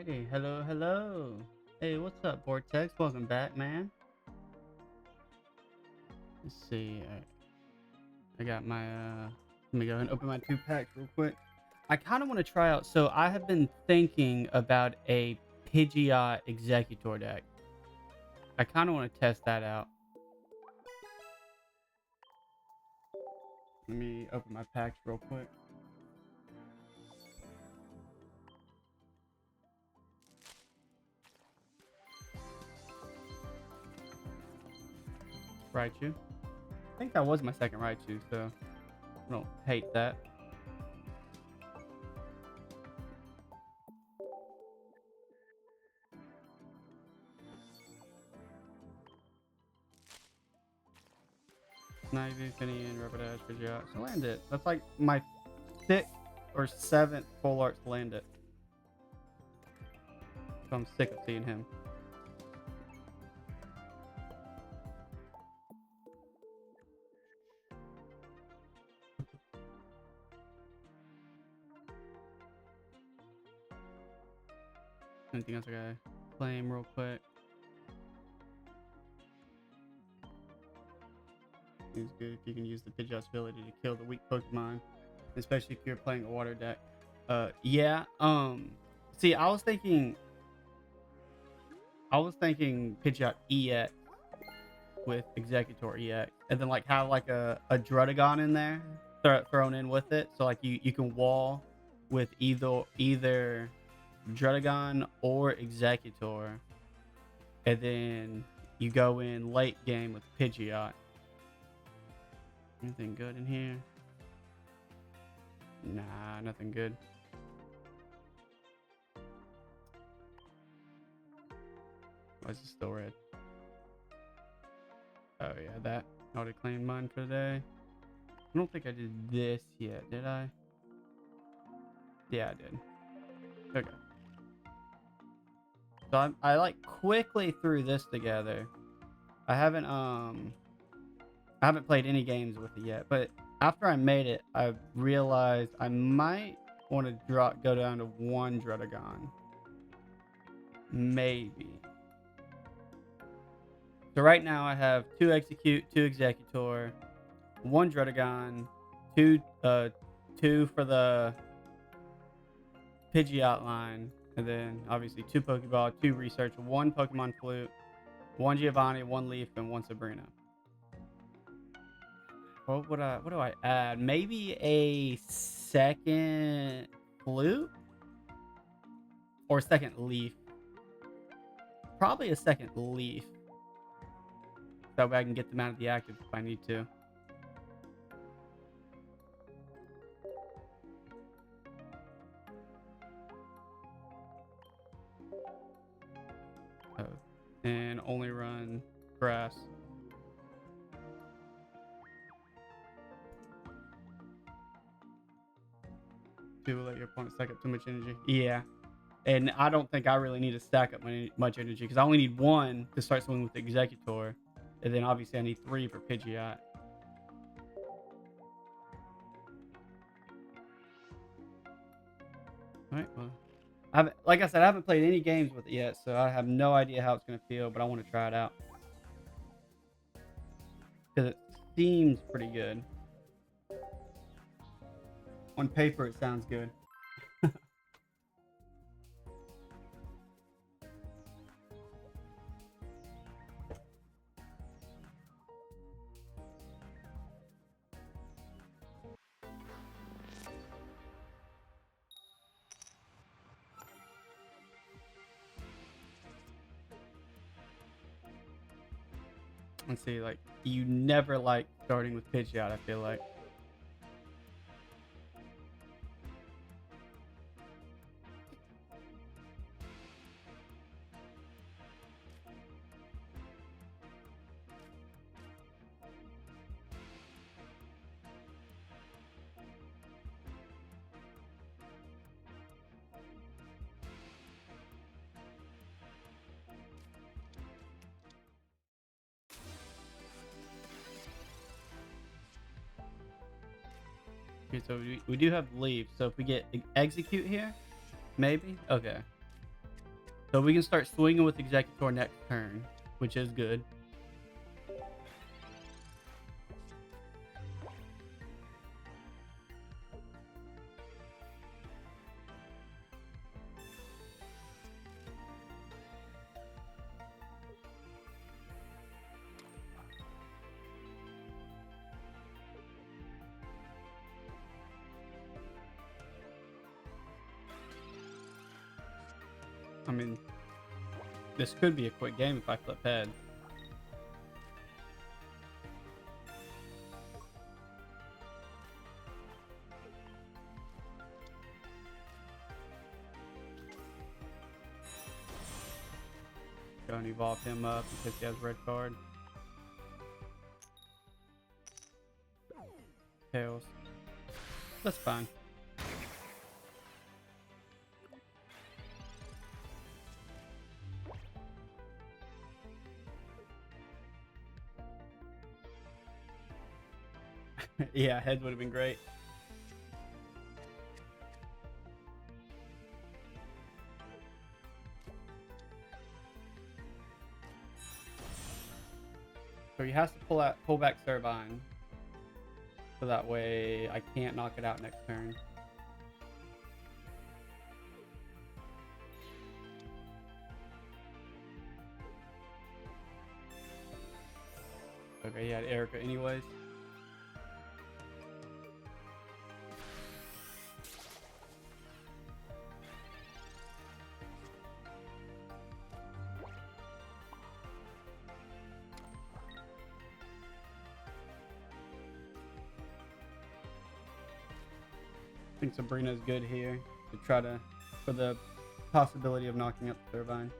Alrighty, hello. Hey, what's up, Vortex? Welcome back, man. Let's see. I got my let me go ahead and open my 2 packs real quick. I kind of want to try out. So I have been thinking about a Pidgeot Executor deck. I kind of want to test that out. Let me open my packs real quick. Raichu. I think that was my second Raichu, so I don't hate that. Snivy, Finian, Rubber Dash, Pidgeot. So land it. That's like my 6th or 7th full art to land it. So I'm sick of seeing him. Anything else I gotta claim real quick? It's good if you can use the Pidgeot's ability to kill the weak Pokemon, especially if you're playing a water deck. Yeah. See, I was thinking Pidgeot EX with Executor EX, and then like have like a Druddigon in there thrown in with it, so like you can wall with either Druddigon or Executor, and then you go in late game with Pidgeot. Anything good in here? Nah, nothing good. Why is it still red? Oh yeah, that. I already claimed mine for today. I don't think I did this yet, did I? Yeah, I did. Okay. So I like quickly threw this together. I haven't played any games with it yet, but after I made it, I realized I might want to go down to 1 Druddigon. Maybe. So right now I have 2 Execute, 2 Executor, 1 Druddigon, 2 for the Pidgeot line, and then obviously 2 Pokeball, 2 Research, 1 Pokemon Flute, 1 Giovanni, 1 Leaf, and 1 Sabrina. What do I add? Maybe a second Flute or second Leaf. Probably a second Leaf. That way I can get them out of the active if I need to. Oh, and only run grass. To let your opponent stack up too much energy. Yeah. And I don't think I really need to stack up much energy because I only need 1 to start swinging with the Executor. And then obviously I need 3 for Pidgeot. Alright, well. Like I said, I haven't played any games with it yet, so I have no idea how it's going to feel, but I want to try it out. Because it seems pretty good. On paper, it sounds good. Let's see, like, you never like starting with Pidgeot, I feel like. Okay, so we do have Leaf, so if we get Execute here, maybe? Okay. So we can start swinging with Executor next turn, which is good. I mean, this could be a quick game if I flip head. Go and evolve him up because he has red card. Tails. That's fine. Yeah, heads would have been great. So he has to pull back Servine. So that way I can't knock it out next turn. Okay, he had Erica anyways. I think Sabrina's good here to try to, for the possibility of knocking out Servine.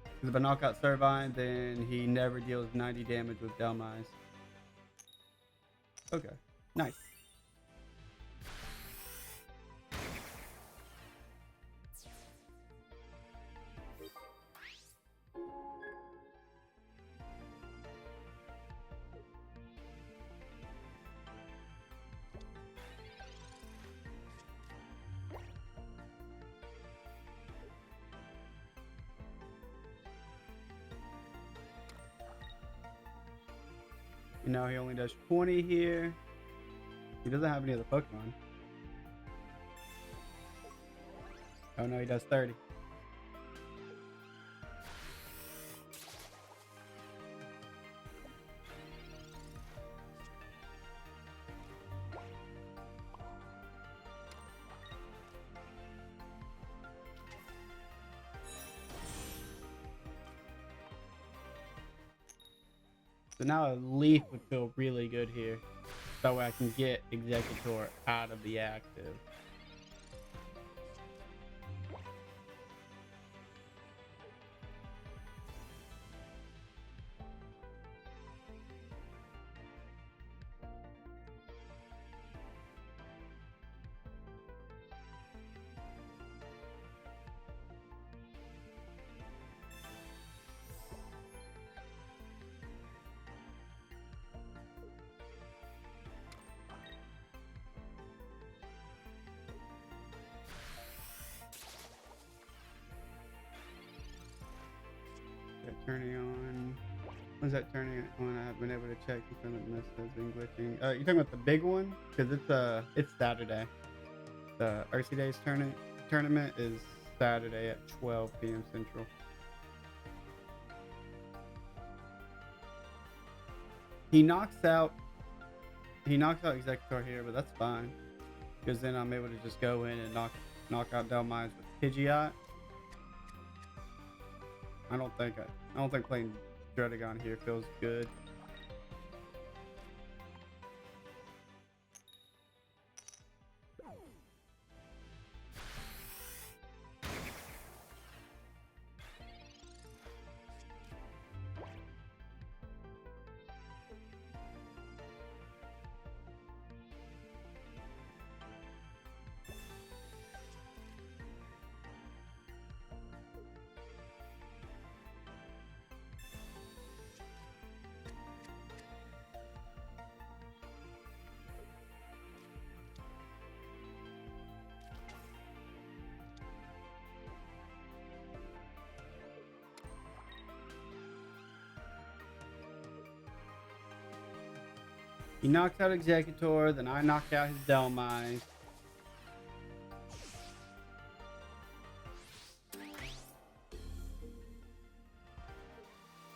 Because if I knock out Servine, then he never deals 90 damage with Delmise. Okay, nice. You know, he only does 20 here. He doesn't have any other Pokemon. Oh no, he does 30. So now a Leaf would feel really good here. That way I can get Executor out of the active. Turning on. When's that turning on? I haven't been able to check. This has been glitching. You talking about the big one? Because it's Saturday. The RC Days tournament is Saturday at 12 p.m. Central. He knocks out Executor here, but that's fine. Because then I'm able to just go in and knock out Delmise with Pidgeot. I don't think playing Dredagon here feels good. He knocks out Executor, then I knock out his Delmise.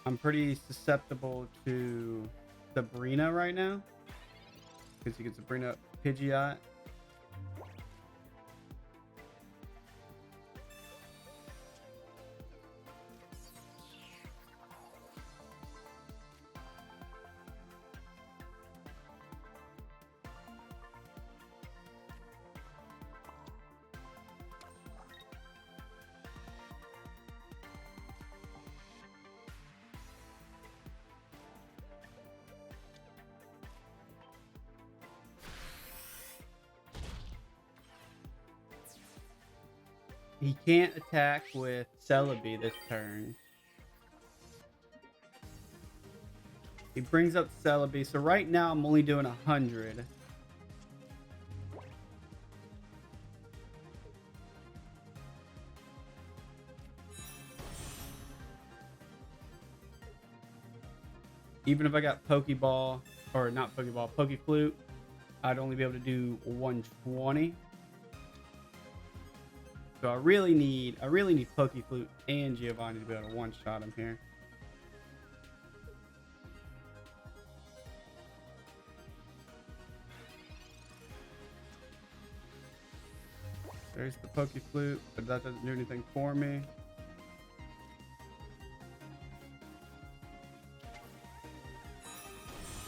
I'm pretty susceptible to Sabrina right now, because he can Sabrina Pidgeot. He can't attack with Celebi this turn. He brings up Celebi. So right now I'm only doing 100. Even if I got Pokeball, or not Pokeball, Pokeflute, I'd only be able to do 120. So I really need Pokeflute and Giovanni to be able to one-shot him here. There's the Pokeflute, but that doesn't do anything for me.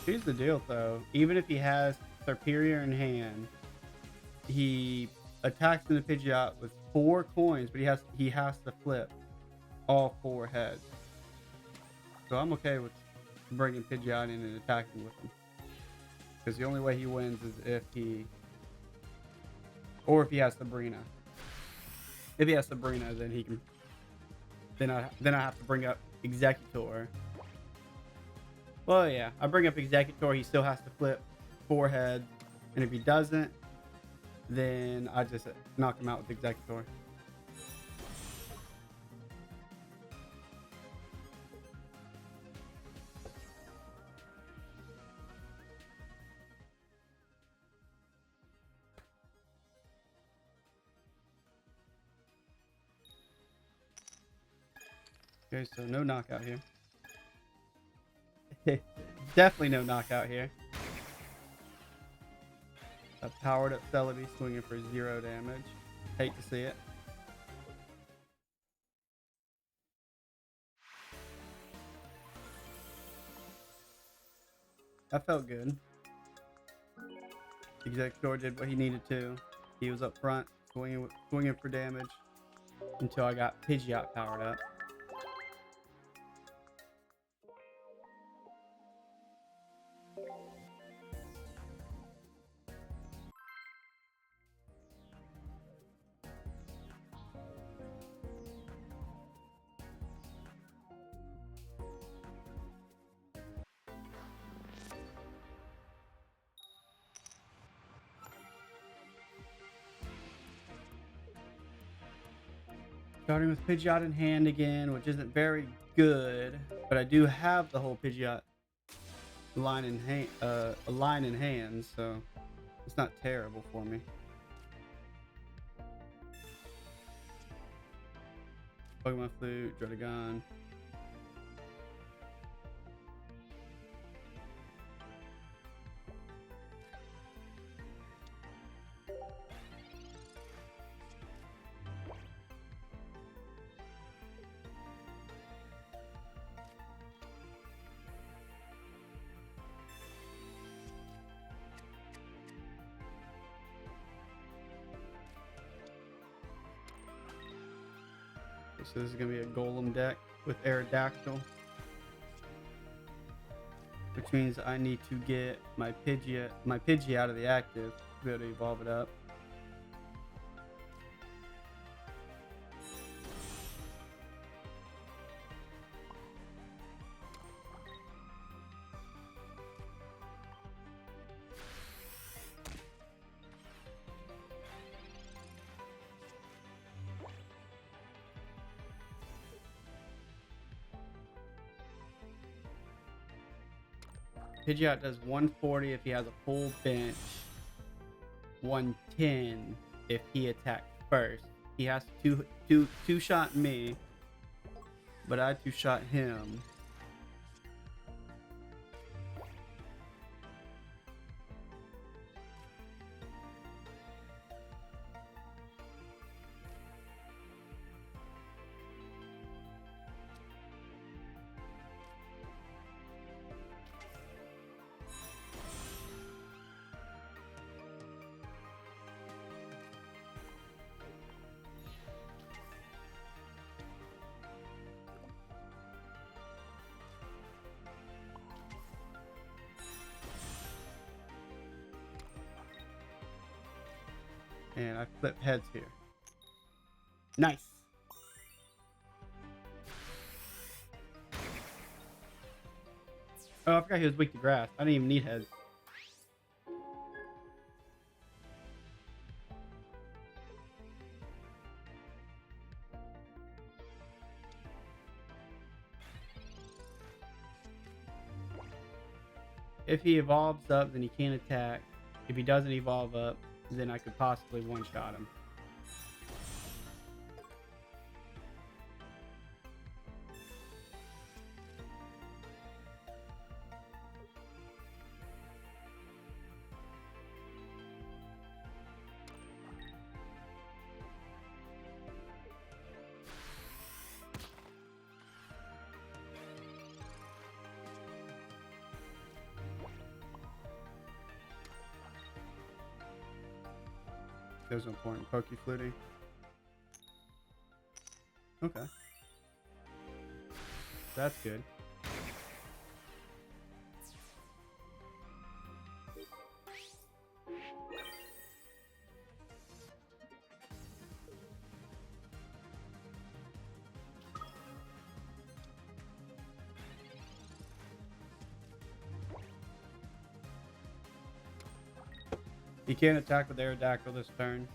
Here's the deal, though. Even if he has Serperior in hand, he attacks in the Pidgeot with 4 coins, but he has to flip all 4 heads. So I'm okay with bringing Pidgeot in and attacking with him, because the only way he wins is if he has Sabrina. If he has Sabrina, then he can. Then I have to bring up Executor. Well, yeah, I bring up Executor. He still has to flip 4 heads, and if he doesn't, then I just knock him out with Executor. Okay, so no knockout here. Definitely no knockout here. A powered up Celebi swinging for 0 damage. Hate to see it. That felt good. Executor did what he needed to. He was up front, swinging for damage until I got Pidgeot powered up. Starting with Pidgeot in hand again, which isn't very good, but I do have the whole Pidgeot line in hand, so it's not terrible for me. Pokemon Flute, Druddigon. So this is going to be a Golem deck with Aerodactyl, which means I need to get my Pidgey out of the active to be able to evolve it up. Pidgeot does 140 if he has a full bench, 110 if he attacks first. He has two shot me, but I two shot him. And I flip heads here. Nice. Oh, I forgot he was weak to grass. I didn't even need heads. If he evolves up, then he can't attack. If he doesn't evolve up, then I could possibly one-shot him. There's no point in poke fluting. Okay. That's good. He can't attack with Aerodactyl this turn.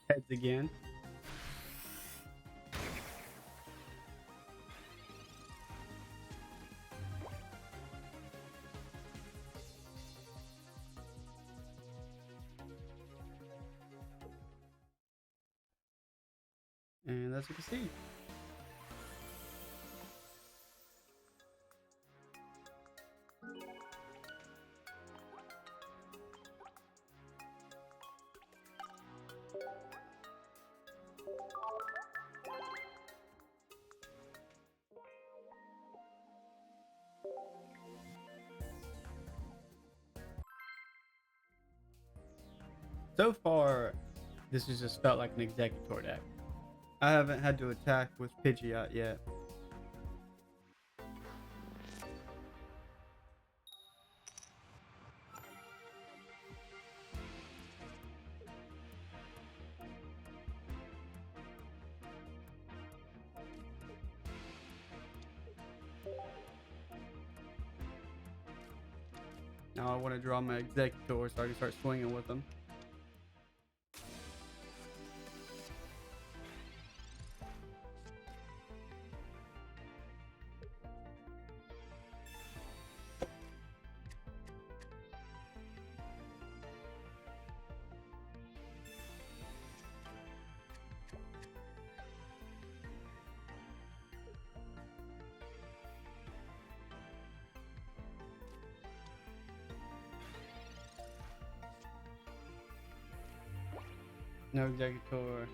Heads again. And as you can see, so far, this has just felt like an Executor deck. I haven't had to attack with Pidgeot yet. Now I want to draw my Executor so I can start swinging with them. No Executor.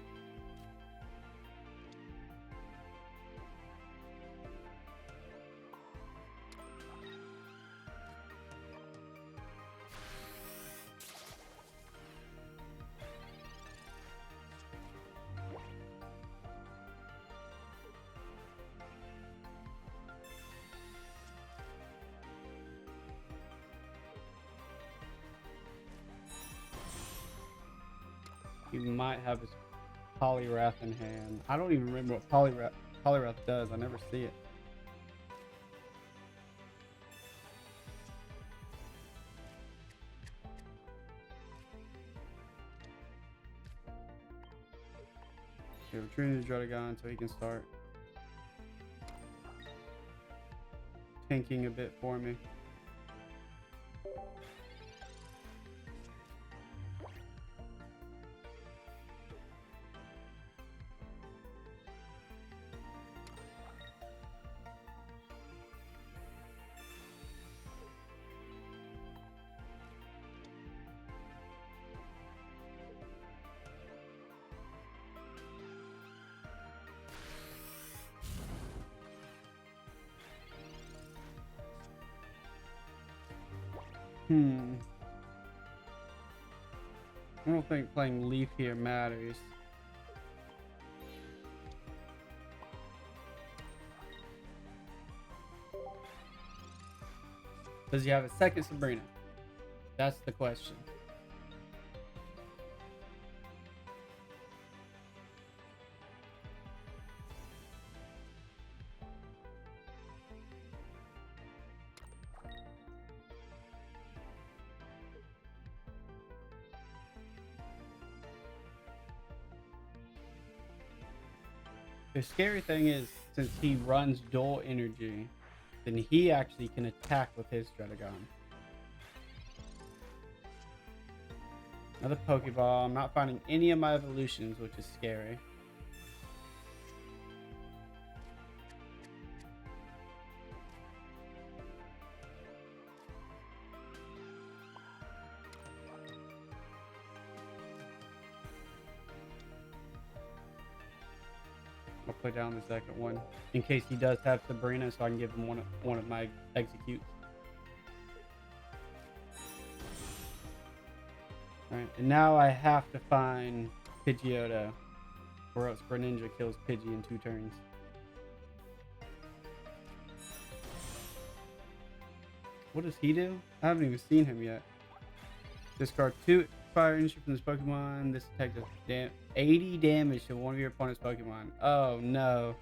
He might have his Poliwrath in hand. I don't even remember what Poliwrath does. I never see it. Okay, we're treating the Druddigon so he can start tanking a bit for me. I don't think playing Leaf here matters. Does he have a second Sabrina? That's the question. The scary thing is, since he runs dual energy, then he actually can attack with his Druddigon. Another Pokeball. I'm not finding any of my evolutions, which is scary. I'll put down the second one in case he does have Sabrina, so I can give him one of my executes. Alright, and now I have to find Pidgeotto, or else Greninja kills Pidgey in 2 turns. What does he do? I haven't even seen him yet. Discard 2 fire energy from this Pokemon. This attack does 80 damage to one of your opponent's Pokemon. Oh no.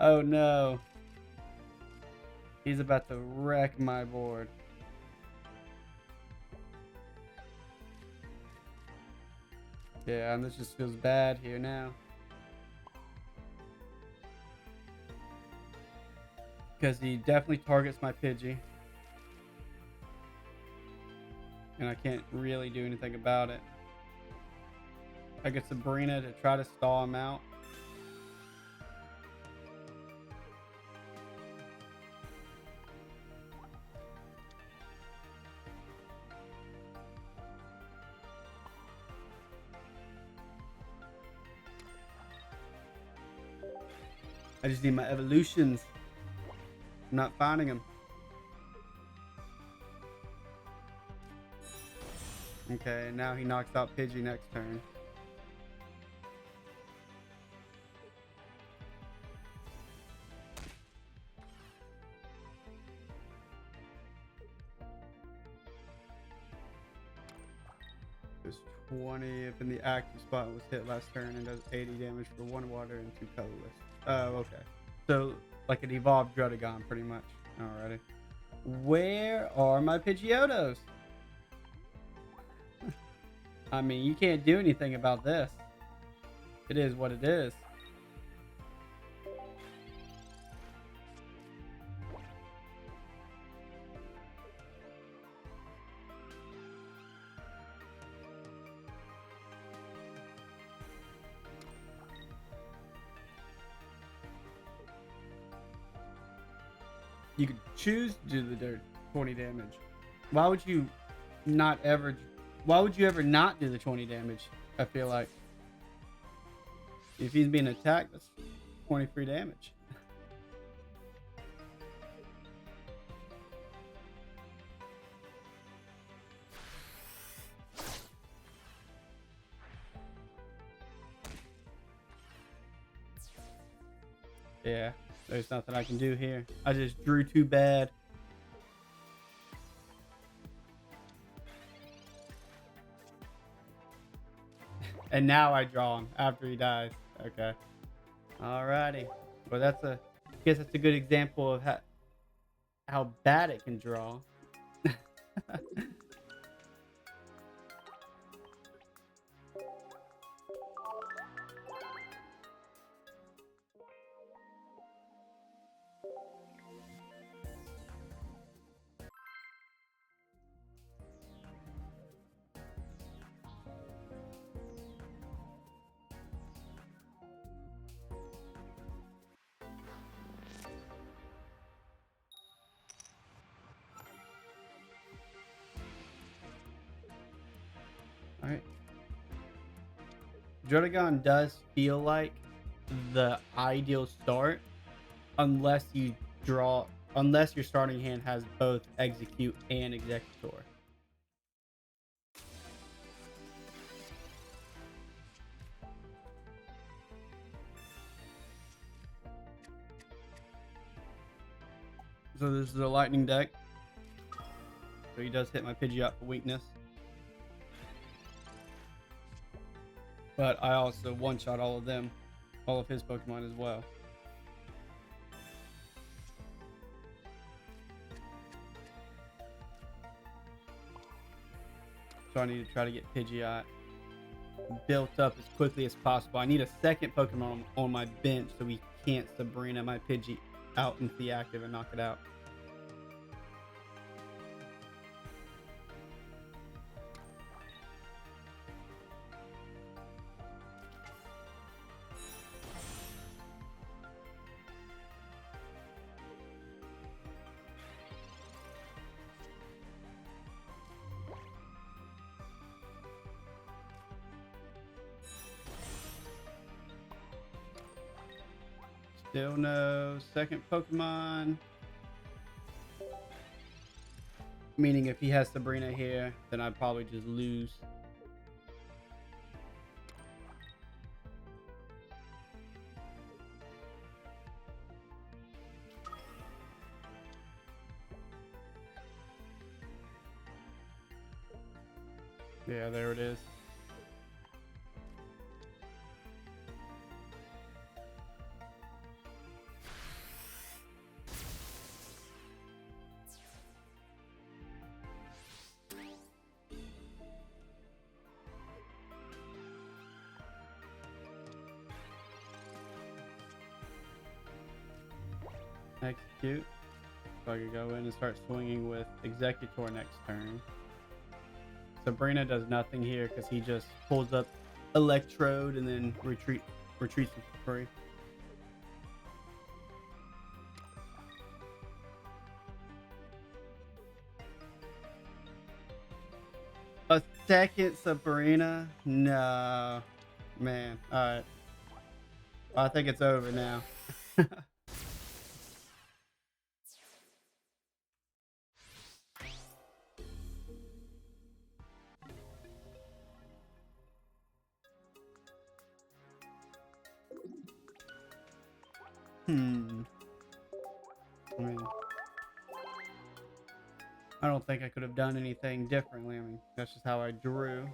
Oh no. He's about to wreck my board. Yeah, and this just feels bad here now. Because he definitely targets my Pidgey. And I can't really do anything about it. I get Sabrina to try to stall him out. I just need my evolutions. I'm not finding them. Okay, now he knocks out Pidgey next turn. Does 20 if in the active spot was hit last turn and does 80 damage for 1 water and 2 colorless. Oh, okay. So, like an evolved Druddigon, pretty much. Alrighty. Where are my Pidgeottos? I mean, you can't do anything about this. It is what it is. You could choose to do the 20 damage. Why would you not ever... Why would you ever not do the 20 damage? I feel like if he's being attacked, that's 23 damage. Yeah, there's nothing I can do here. I just drew too bad. And now I draw him after he dies. Okay. Alrighty. Well, I guess that's a good example of how bad it can draw. All right. Drotagon does feel like the ideal start unless unless your starting hand has both execute and executor. So this is a lightning deck. So he does hit my Pidgeot for weakness. But I also one-shot all of them, all of his Pokemon as well. So I need to try to get Pidgeot built up as quickly as possible. I need a second Pokemon on my bench so we can't Sabrina my Pidgey out into the active and knock it out. Still no second Pokemon. Meaning if he has Sabrina here, then I'd probably just lose. Yeah, there it is. Execute. So I could go in and start swinging with Executor next turn. Sabrina does nothing here because he just pulls up Electrode and then retreats for free. A second Sabrina? No. Man. Alright. I think it's over now. I mean, I don't think I could have done anything differently. I mean, that's just how I drew.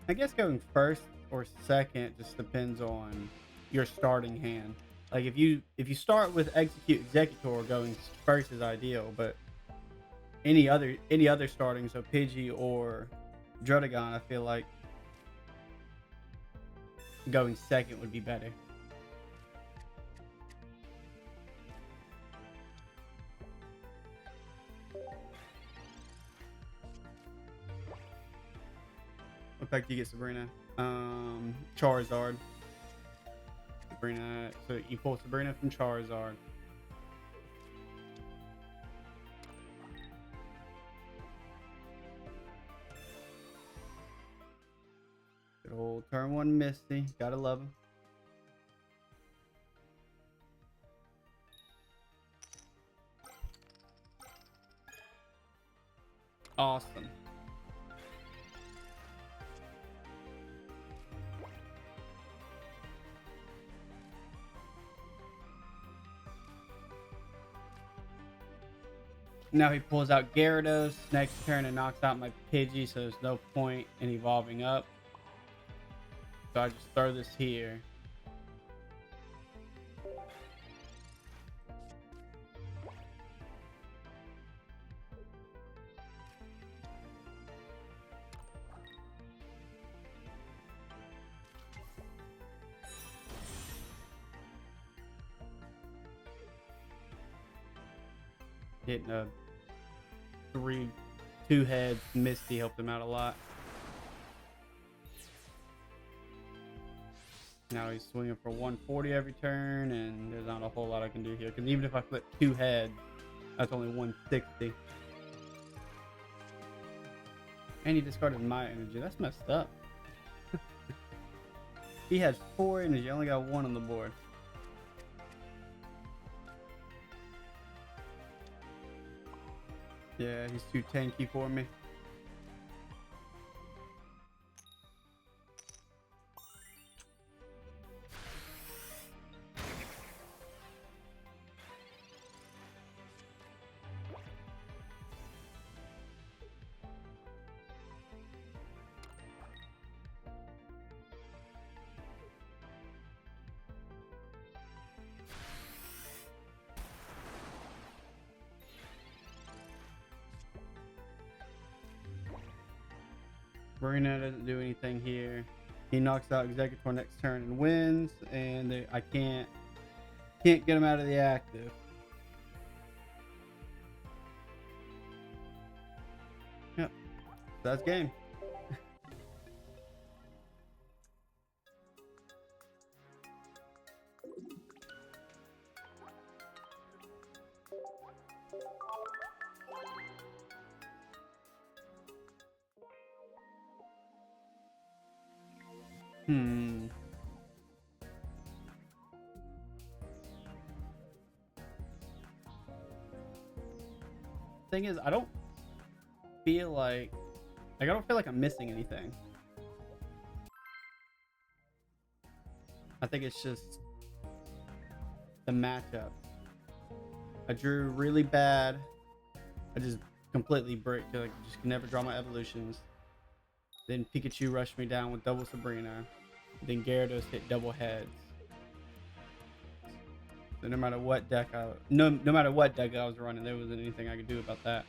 I guess going first or second just depends on your starting hand. Like if you start with Executor, going first is ideal, but any other starting, so Pidgey or Drotagon, I feel like going second would be better. What pack do you get, Sabrina? Charizard. Sabrina. So you pull Sabrina from Charizard. Good old turn one Misty. Gotta love him. Awesome. Now he pulls out Gyarados next turn and knocks out my Pidgey, so there's no point in evolving up. So I just throw this here. Getting a 2 heads. Misty helped him out a lot. Now he's swinging for 140 every turn, and there's not a whole lot I can do here. Because even if I flip 2 heads, that's only 160. And he discarded my energy. That's messed up. He has 4 energy. I only got 1 on the board. Yeah, he's too tanky for me. Marina doesn't do anything here. He knocks out Executor next turn and wins, and I can't get him out of the active. Yep, that's game. Thing is, I don't feel like I'm missing anything. I think it's just the matchup. I drew really bad. I just completely bricked. Like, just can never draw my evolutions. Then Pikachu rushed me down with double Sabrina. Then Gyarados hit double heads. So no matter what deck I was running, there wasn't anything I could do about that.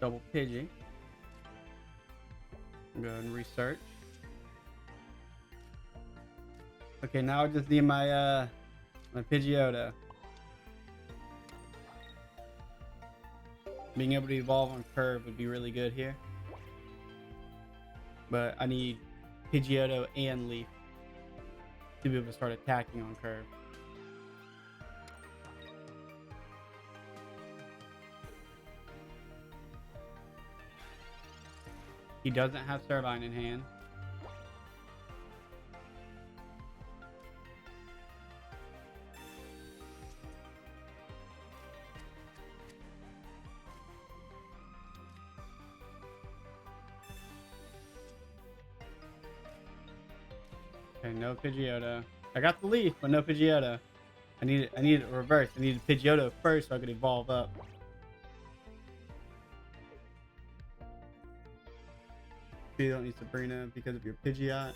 Double Pidgey. Go ahead and research. Okay, now I just need my my Pidgeotto. Being able to evolve on curve would be really good here. But I need Pidgeotto and Leaf to be able to start attacking on curve. He doesn't have Servine in hand. Okay, no Pidgeotto. I got the Leaf, but no Pidgeotto. I need it reverse. I needed Pidgeotto first so I could evolve up. You don't need Sabrina because of your Pidgeot.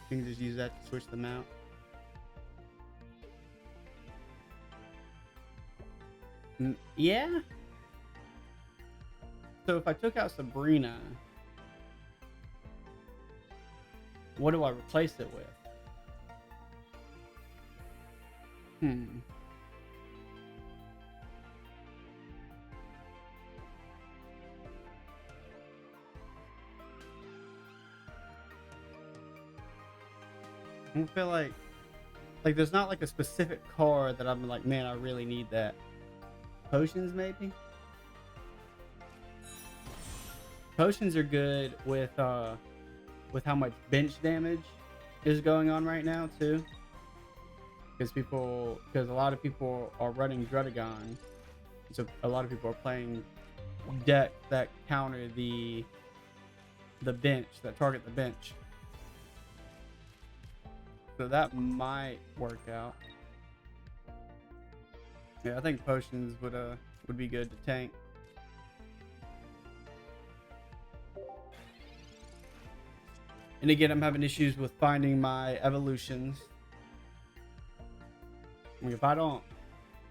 You can just use that to switch them out. Yeah. So if I took out Sabrina, what do I replace it with? I don't feel like there's not like a specific card that I'm like, man, I really need that. Potions maybe. Potions are good with how much bench damage is going on right now too. Because a lot of people are running Drudagon, so a lot of people are playing decks that counter the bench, that target the bench. So that might work out. Yeah, I think potions would be good to tank. And again, I'm having issues with finding my evolutions. I mean, if I don't,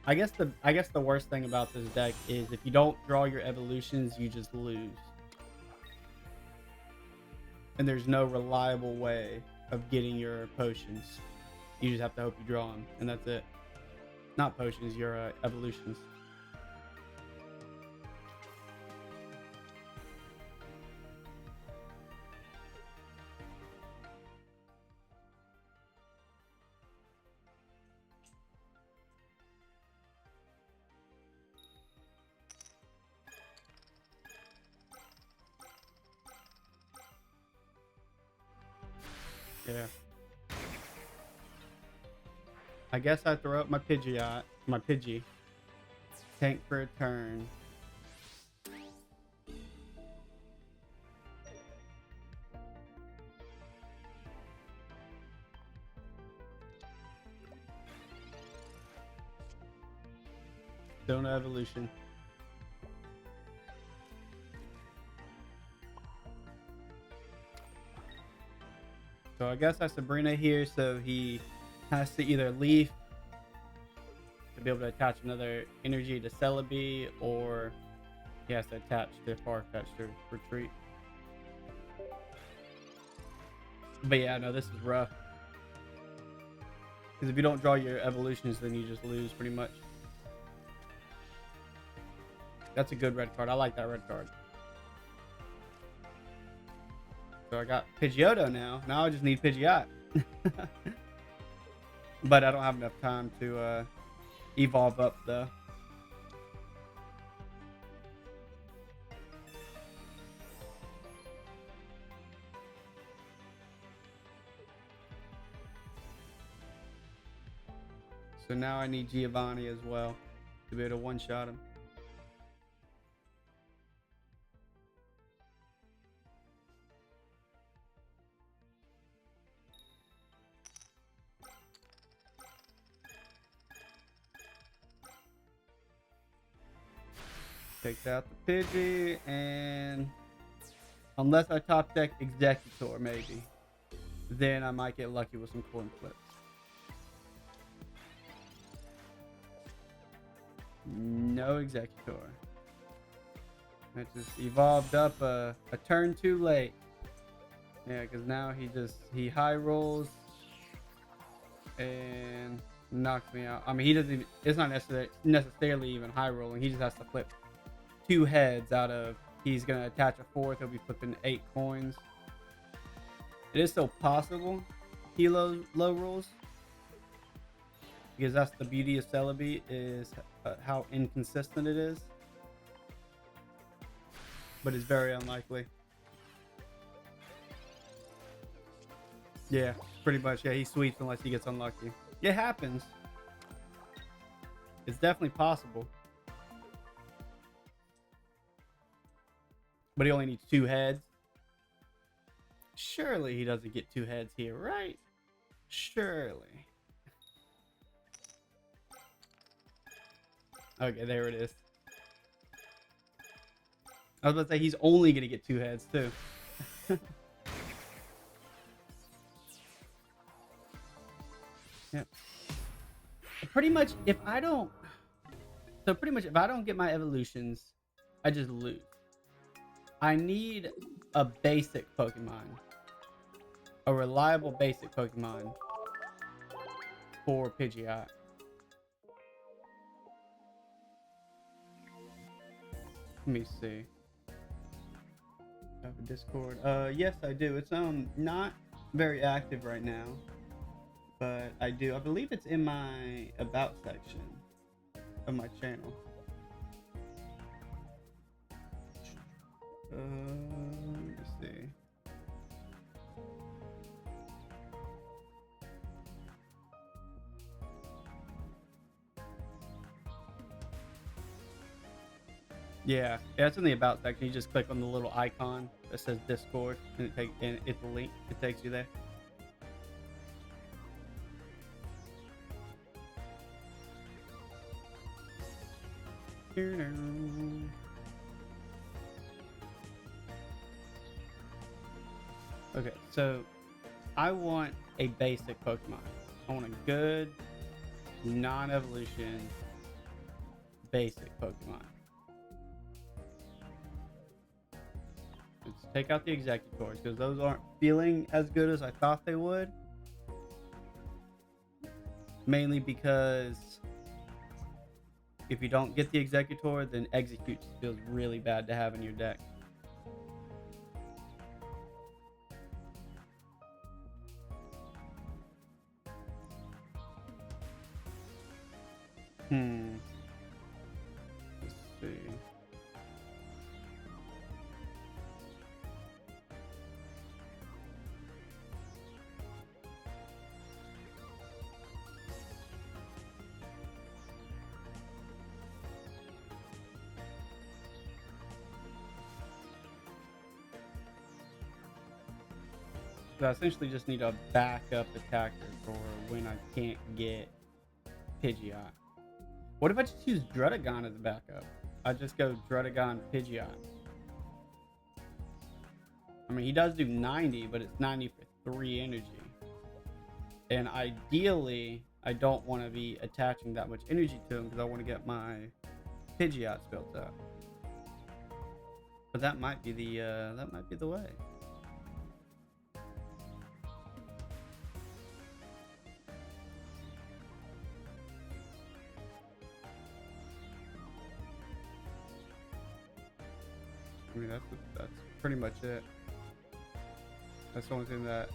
I guess the worst thing about this deck is if you don't draw your evolutions, you just lose. And there's no reliable way of getting your potions. You just have to hope you draw them, and that's it. Not potions, your evolutions. Yeah. I guess I throw up my Pidgey. Tank for a turn. Don't evolution. So I guess I Sabrina here, so he has to either leaf to be able to attach another energy to Celebi, or he has to attach to Farfetch to retreat. But yeah, no, this is rough. Because if you don't draw your evolutions, then you just lose pretty much. That's a good red card. I like that red card. So I got Pidgeotto now. Now I just need Pidgeot. But I don't have enough time to evolve up though. So now I need Giovanni as well to be able to one-shot him. Takes out the Pidgey, and unless I top deck Executor, maybe, then I might get lucky with some coin flips. No Executor. I just evolved up a turn too late. Yeah, because now he high rolls and knocks me out. I mean, he doesn't even, it's not necessarily even high rolling. He just has to flip 2 heads out of, he's going to attach a 4th. He'll be flipping 8 coins. It is still possible he low rolls, because that's the beauty of Celebi, is how inconsistent it is. But it's very unlikely. Yeah, pretty much. Yeah, he sweeps unless he gets unlucky. It happens. It's definitely possible. But he only needs 2 heads. Surely he doesn't get 2 heads here, right? Surely. Okay, there it is. I was about to say he's only going to get 2 heads too. Yep. Pretty much if I don't get my evolutions, I just lose. I need a basic Pokemon. A reliable basic Pokemon for Pidgeot. Let me see. I have a Discord. Yes, I do. It's not very active right now. but I do. I believe it's in my about section of my channel. Let me see. Yeah, it's in the about section. You just click on the little icon that says Discord, and it's a link. It takes you there. Okay, so I want a basic Pokemon. I want a good non-evolution basic Pokemon. Let's take out the Executors because those aren't feeling as good as I thought they would. Mainly because if you don't get the Executor, then Execute just feels really bad to have in your deck. Let's see. So I essentially just need a backup attacker for when I can't get Pidgeot. What if I just use Druddigon as a backup? I just go Druddigon Pidgeot. I mean, he does do 90, but it's 90 for 3 energy. And ideally, I don't want to be attaching that much energy to him because I want to get my Pidgeots built up. But that might be the way. I mean, that's pretty much it. That's the only thing that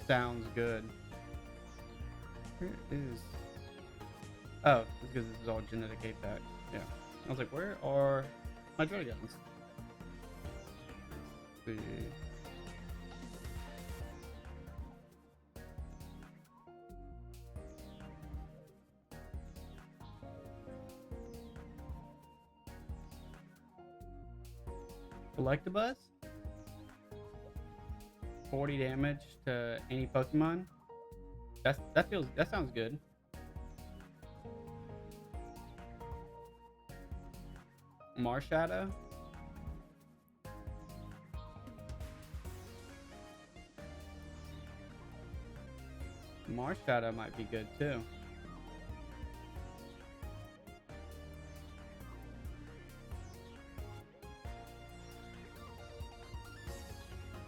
sounds good. Where is... Oh, it's because this is all genetic Apex. Yeah. I was like, where are my Druddigons? Let's see. Electabuzz? 40 damage to any Pokemon? That sounds good. Marshadow? Marshadow might be good too.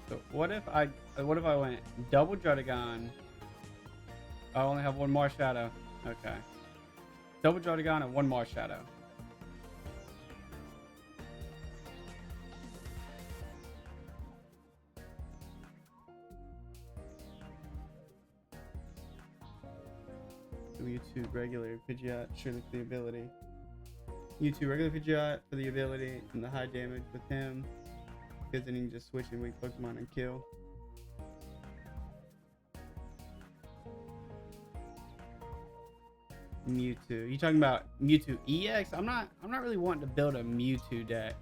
So what if I went double Druddigon? I only have one Marshadow. Okay. Double Druddigon and one Marshadow. YouTube regular Pidgeot, surely for the ability. YouTube regular Pidgeot for the ability and the high damage with him. Because then you can just switch in weak Pokemon and kill. Mewtwo. You talking about Mewtwo EX? I'm not really wanting to build a Mewtwo deck.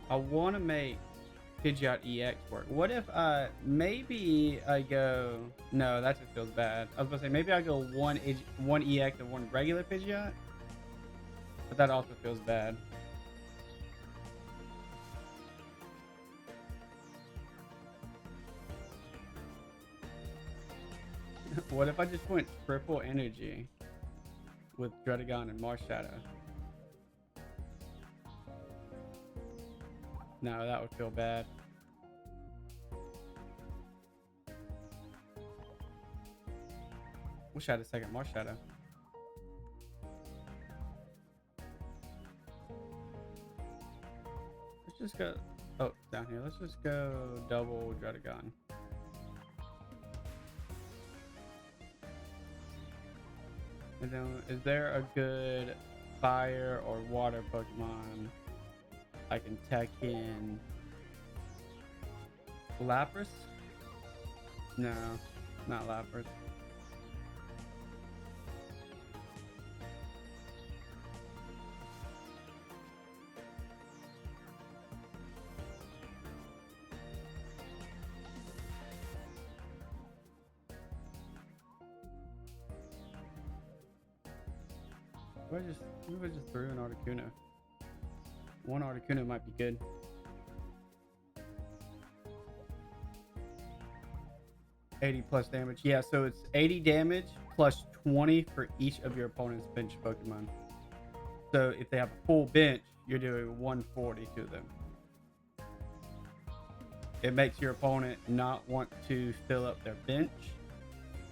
I want to make Pidgeot EX work. What if maybe I go... No, that just feels bad. I was about to say maybe I go one EX and one regular Pidgeot, but that also feels bad. What if I just went triple energy with Druddigon and Marshadow? No, that would feel bad. Wish I had a second Marshadow. Let's just go... Oh, down here. Let's just go double Dredagon. And then, is there a good fire or water Pokemon I can tech in? Lapras? No, not Lapras. We just threw an Articuno. One Articuno might be good. +80 damage. Yeah, so it's 80 damage plus 20 for each of your opponent's bench Pokemon. So if they have a full bench, you're doing 140 to them. It makes your opponent not want to fill up their bench,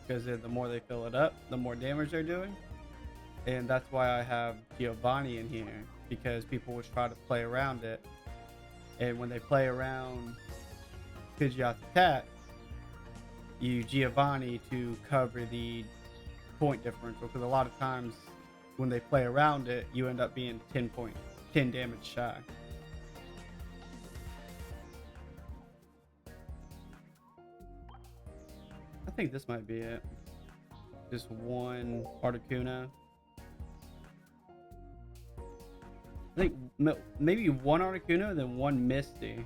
because the more they fill it up, the more damage they're doing. And that's why I have Giovanni in here, because people will try to play around it. And when they play around Pidgeot's attack, you Giovanni to cover the point differential, because a lot of times when they play around it, you end up being 10 damage shy. I think this might be it. Just one Articuno. I think maybe one Articuno, then one Misty,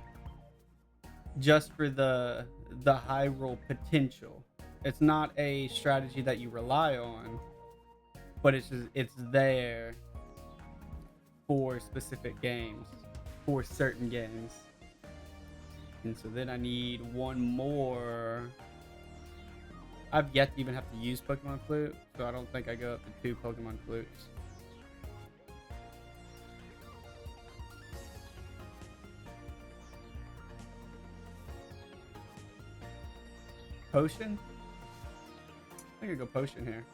just for the high roll potential. It's not a strategy that you rely on, but it's there for specific games, for certain games. And so then I need one more. I've yet to even have to use Pokemon Flute, so I don't think I go up to 2 Pokemon Flutes. Potion? I think I go Potion here.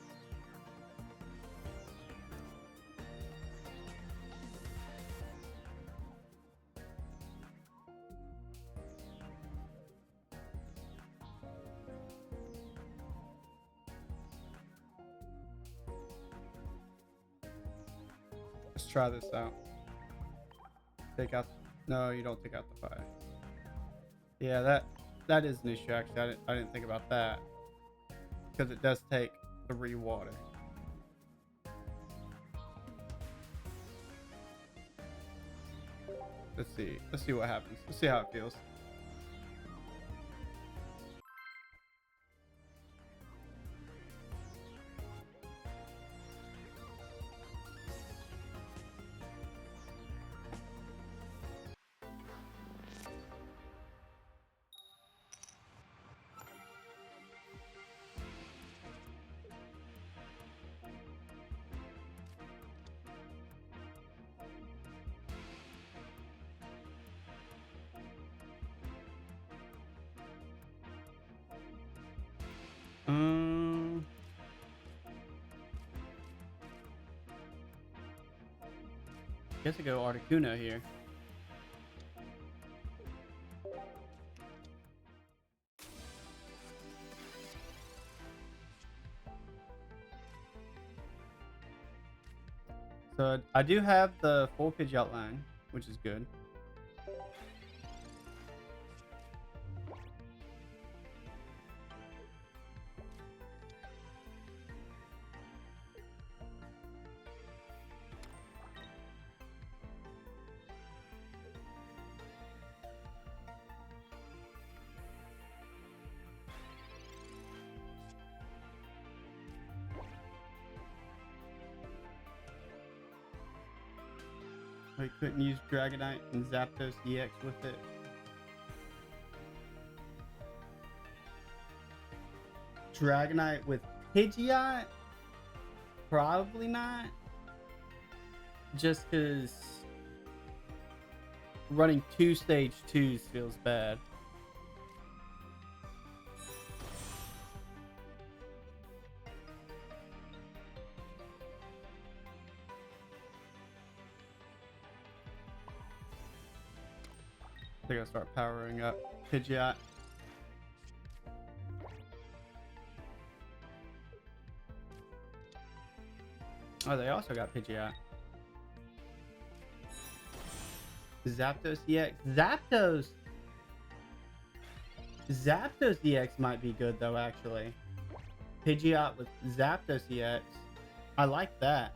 Let's try this out. Take out. No, you don't take out the 5. Yeah, that is an issue, actually. I didn't think about that, because it does take 3 water. Let's see what happens. Let's see how it feels. Guess I go Articuno here. So I do have the full Pidgeot line, which is good. I couldn't use Dragonite and Zapdos EX with it. Dragonite with Pidgeot? Probably not. Just because running 2 stage 2s feels bad. They're gonna start powering up Pidgeot. Oh, they also got Pidgeot. Zapdos EX. Zapdos EX might be good though, actually. Pidgeot with Zapdos EX. I like that.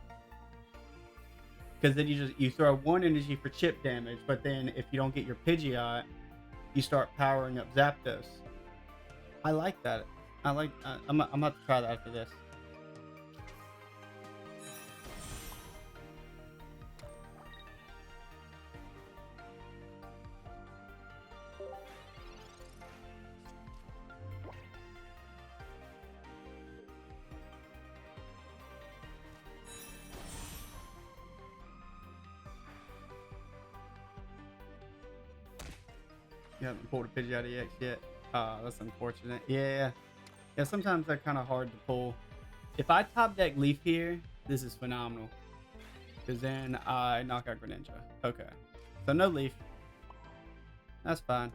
Because then you throw 1 energy for chip damage, but then if you don't get your Pidgeot, you start powering up Zapdos. I like that. I'm about to try that after this. You haven't pulled a Pidgeot EX yet. That's unfortunate. Yeah, sometimes they're kind of hard to pull. If I top deck Leaf here, this is phenomenal. Because then I knock out Greninja. Okay. So no Leaf. That's fine.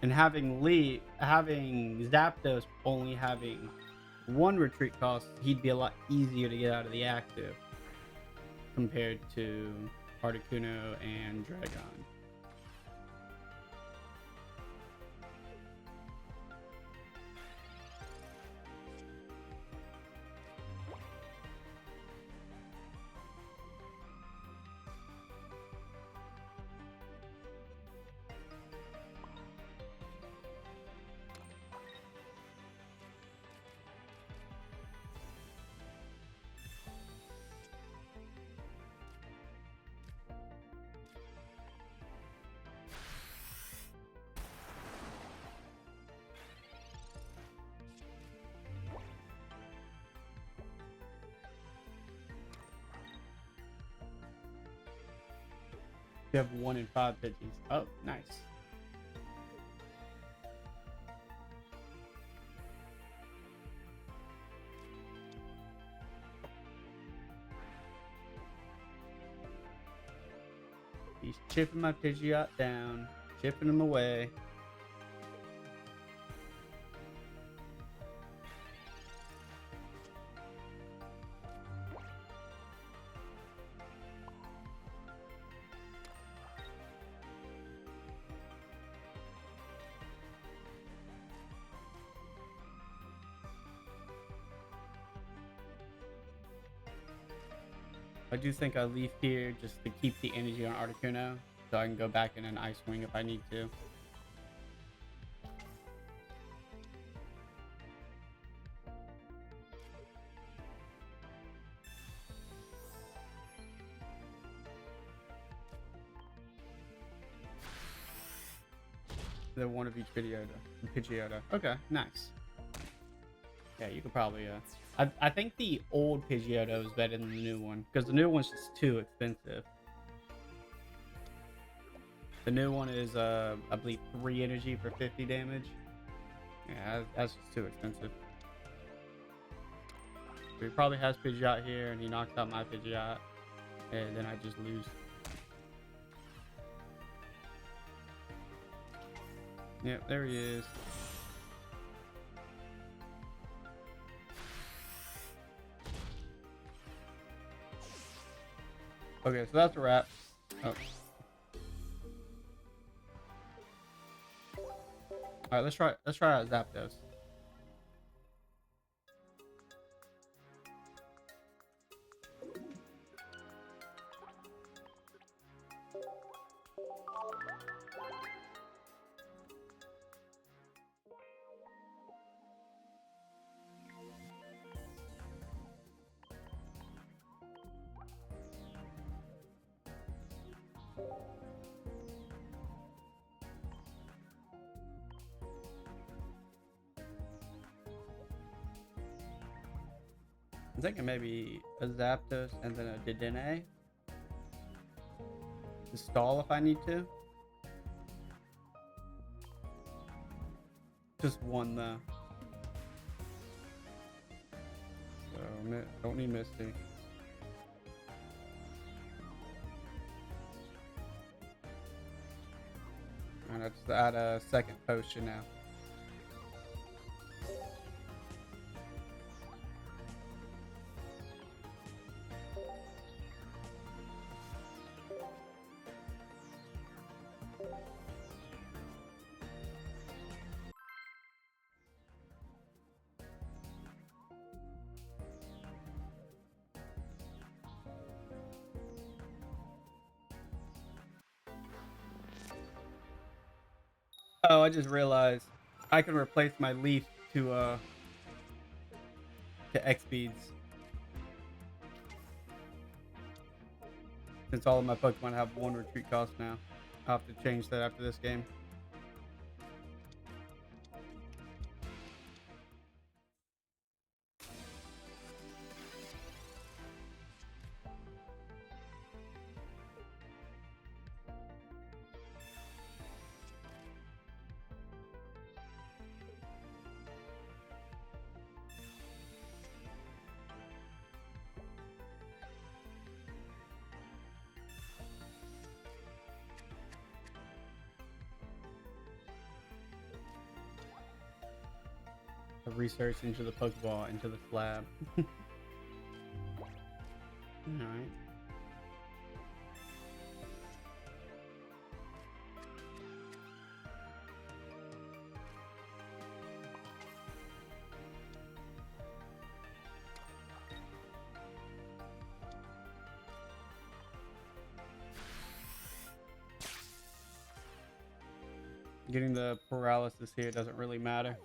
And having Zapdos only having 1 retreat cost, he'd be a lot easier to get out of the active compared to Articuno and Dragon. You have 1 in 5 Pidgeys. Oh, nice. He's chipping my Pidgeot down, chipping him away. I do think I leave here just to keep the energy on Articuno, so I can go back in an Ice Wing if I need to. The one of each Pidgeotto. Okay, nice. Yeah, you could probably I think the old Pidgeotto is better than the new one, because the new one's just too expensive. The new one is I believe 3 energy for 50 damage. Yeah, that's just too expensive. So he probably has Pidgeot here, and he knocks out my Pidgeot, and then I just lose. Yep, there he is. Okay, so that's a wrap. Oh. All right, let's try out Zapdos. I'm thinking maybe a Zapdos and then a Dedenne to stall if I need to. Just one though. So don't need Misty. And let's add a second potion now. Oh, I just realized I can replace my leaf to X speeds. Since all of my Pokemon have 1 retreat cost now. I'll have to change that after this game. Research into the Pokeball, into the slab. Alright. Getting the paralysis here doesn't really matter.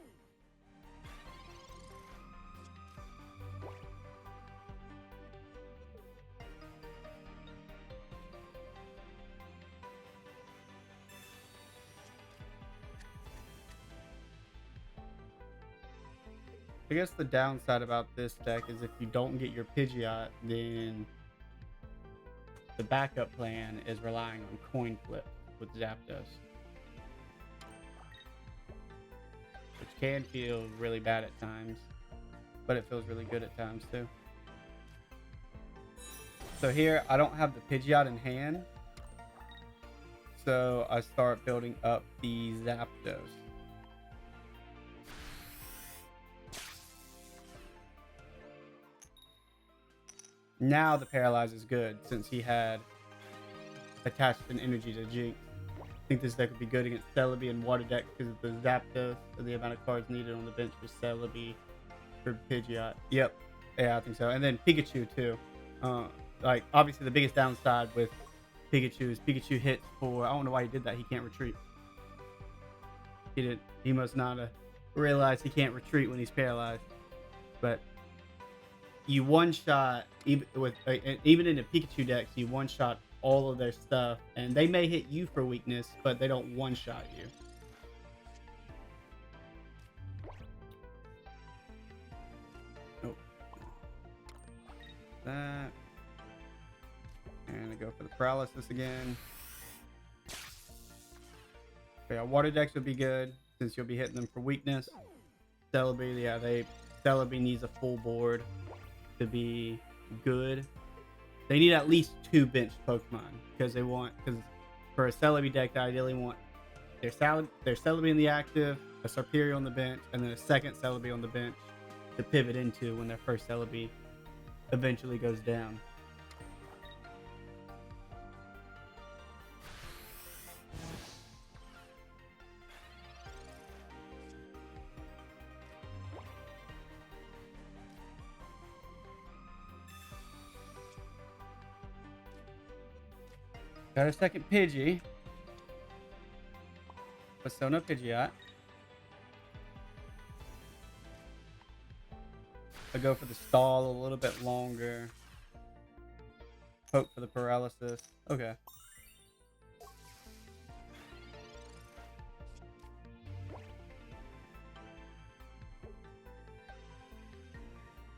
I guess the downside about this deck is if you don't get your Pidgeot, then the backup plan is relying on coin flip with Zapdos, which can feel really bad at times, but it feels really good at times too. So here, I don't have the Pidgeot in hand, so I start building up the Zapdos. Now the Paralyze is good since he had attached an energy to Jinx. I think this deck would be good against Celebi and Water deck because of the Zapdos and the amount of cards needed on the bench for Celebi for Pidgeot. Yep. Yeah, I think so. And then Pikachu too. Like obviously the biggest downside with Pikachu is Pikachu hits for, I don't know why he did that. He can't retreat. He must not realize he can't retreat when he's paralyzed. But you one shot even in the Pikachu decks, you one shot all of their stuff, and they may hit you for weakness, but they don't one shot you. Oh, that, and I go for the paralysis again. Yeah, water decks would be good since you'll be hitting them for weakness. Celebi, yeah, Celebi needs a full board to be good. They need at least 2 bench Pokemon because for a Celebi deck, they ideally want their Celebi in the active, a Serperior on the bench, and then a second Celebi on the bench to pivot into when their first Celebi eventually goes down. Got a second Pidgey. But still no Pidgeot. I go for the stall a little bit longer. Hope for the paralysis. Okay.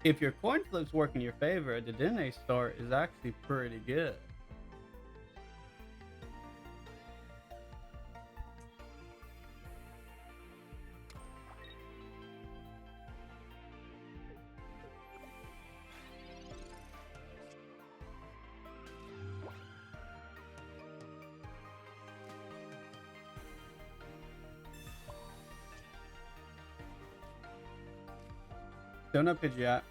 if your coin flips work in your favor, a Dedenne start is actually pretty good. Still no Pidgeot.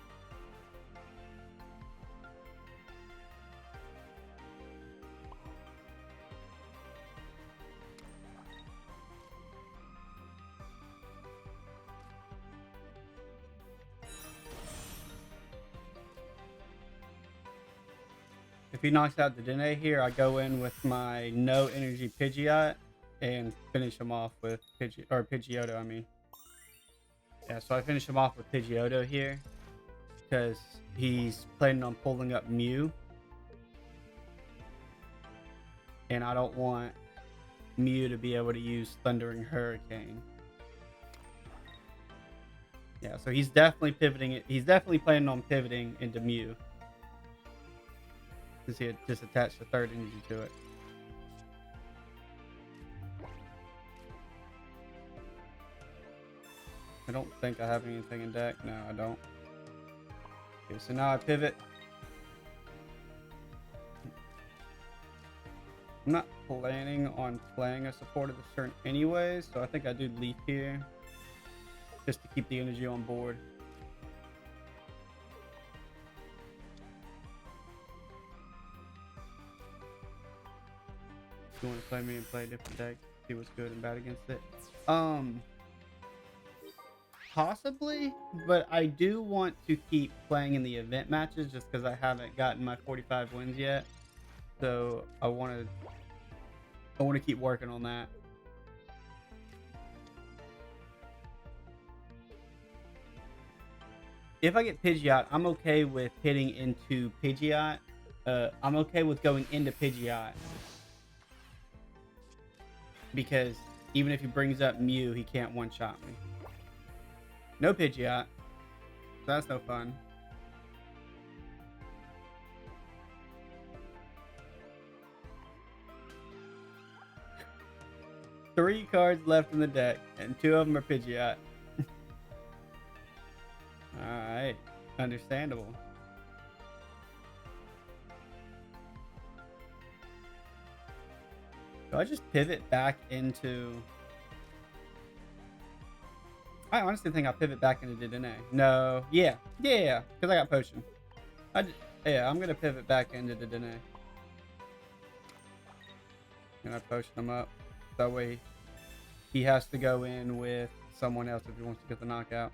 If he knocks out the Dedenne here, I go in with my no energy Pidgeot and finish him off with Pidgeotto, I mean. Yeah, so I finish him off with Pidgeotto here because he's planning on pulling up Mew. And I don't want Mew to be able to use Thundering Hurricane. Yeah, so he's definitely pivoting it. He's definitely planning on pivoting into Mew. Since he had just attached the third energy to it. I don't think I have anything in deck. No, I don't. Okay, so now I pivot. I'm not planning on playing a support of this turn anyways, so I think I do Leaf here. Just to keep the energy on board. If you want to play me and play a different deck, see what's good and bad against it. Possibly, but I do want to keep playing in the event matches just because I haven't gotten my 45 wins yet. So I want to keep working on that. If I get Pidgeot, I'm okay with hitting into Pidgeot. I'm okay with going into Pidgeot because even if he brings up Mew, he can't one-shot me. No Pidgeot. That's no fun. Three cards left in the deck, and two of them are Pidgeot. Alright. Understandable. Do I just pivot back into... I honestly think I'll pivot back into Dedenne. No. Yeah. Yeah. Because I got Potion. Yeah, I'm going to pivot back into Dedenne. And I Potion him up. That way he has to go in with someone else if he wants to get the knockout.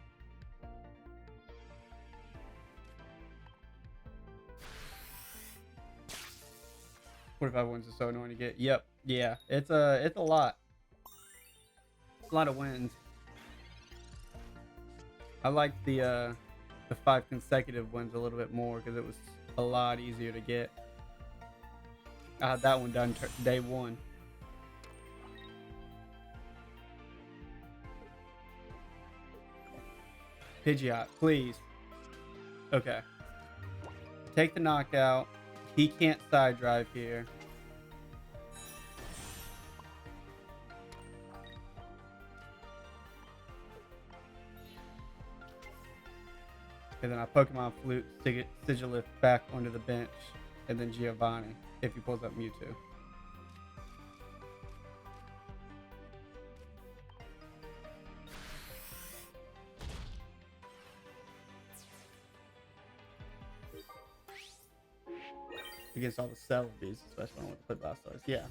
What if I wins is so annoying to get? Yep. Yeah. It's a lot. A lot of wins. I like the 5 consecutive wins a little bit more because it was a lot easier to get. I had that one done day one. Pidgeot, please. Okay. Take the knockout. He can't side drive here. And then I Pokemon Flute, Sigilif back onto the bench, and then Giovanni if he pulls up Mewtwo. Against all the Celebies, especially when I want to play Blastoise. Yeah.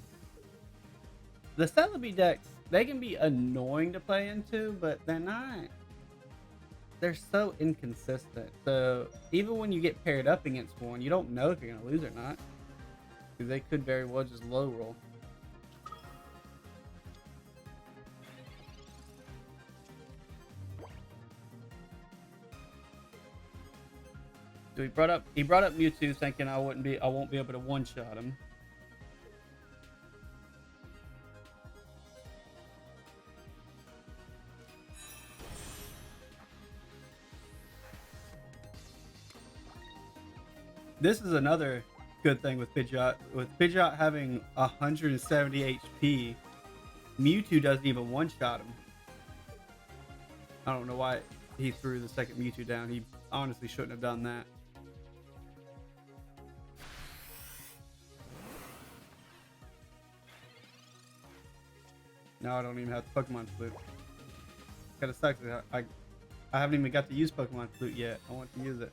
The Celebi decks, they can be annoying to play into, but they're not. They're so inconsistent. So even when you get paired up against one, you don't know if you're going to lose or not. Because they could very well just low roll. So he brought up Mewtwo thinking I won't be able to one-shot him. This is another good thing with Pidgeot. With Pidgeot having 170 HP, Mewtwo doesn't even one-shot him. I don't know why he threw the second Mewtwo down. He honestly shouldn't have done that. Now I don't even have the Pokemon Flute. Kinda sucks. I haven't even got to use Pokemon Flute yet. I want to use it.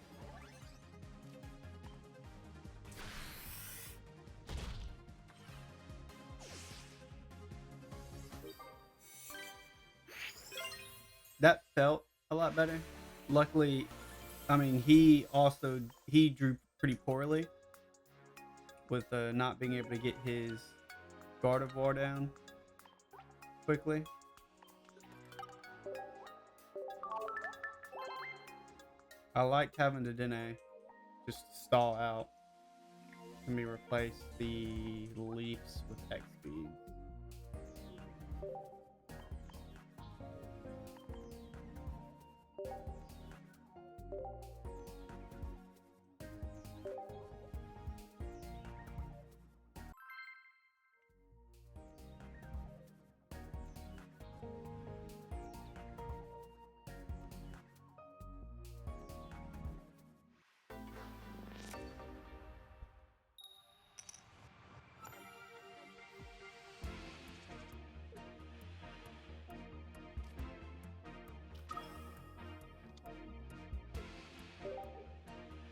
That felt a lot better. Luckily, I mean, he drew pretty poorly with not being able to get his Gardevoir down quickly. I liked having the Dene just stall out and me replace the Leafs with X speed.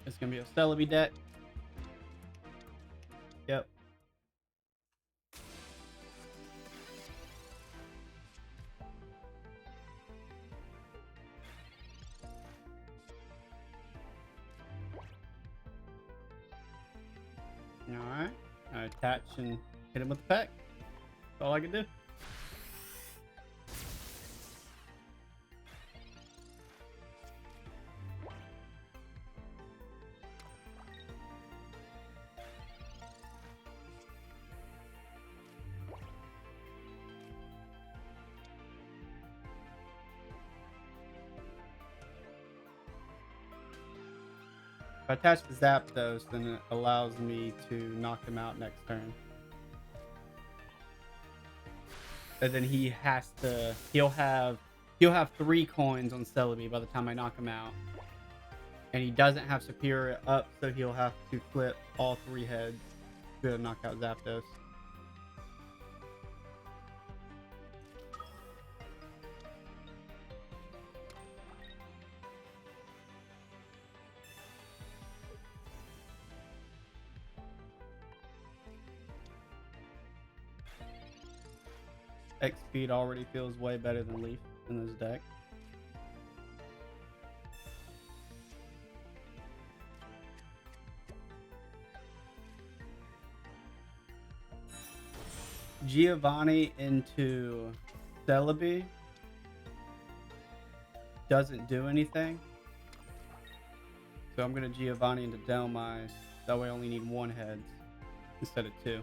It's gonna be a Celebi deck. Yep. Alright. I attach and hit him with the pack. That's all I can do. If I attach the Zapdos, then it allows me to knock him out next turn. And then he'll have 3 coins on Celebi by the time I knock him out. And he doesn't have Superior up, so he'll have to flip all 3 heads to knock out Zapdos. X speed already feels way better than Leaf in this deck. Giovanni into Celebi doesn't do anything. So I'm going to Giovanni into Delmise. That way I only need 1 heads instead of 2.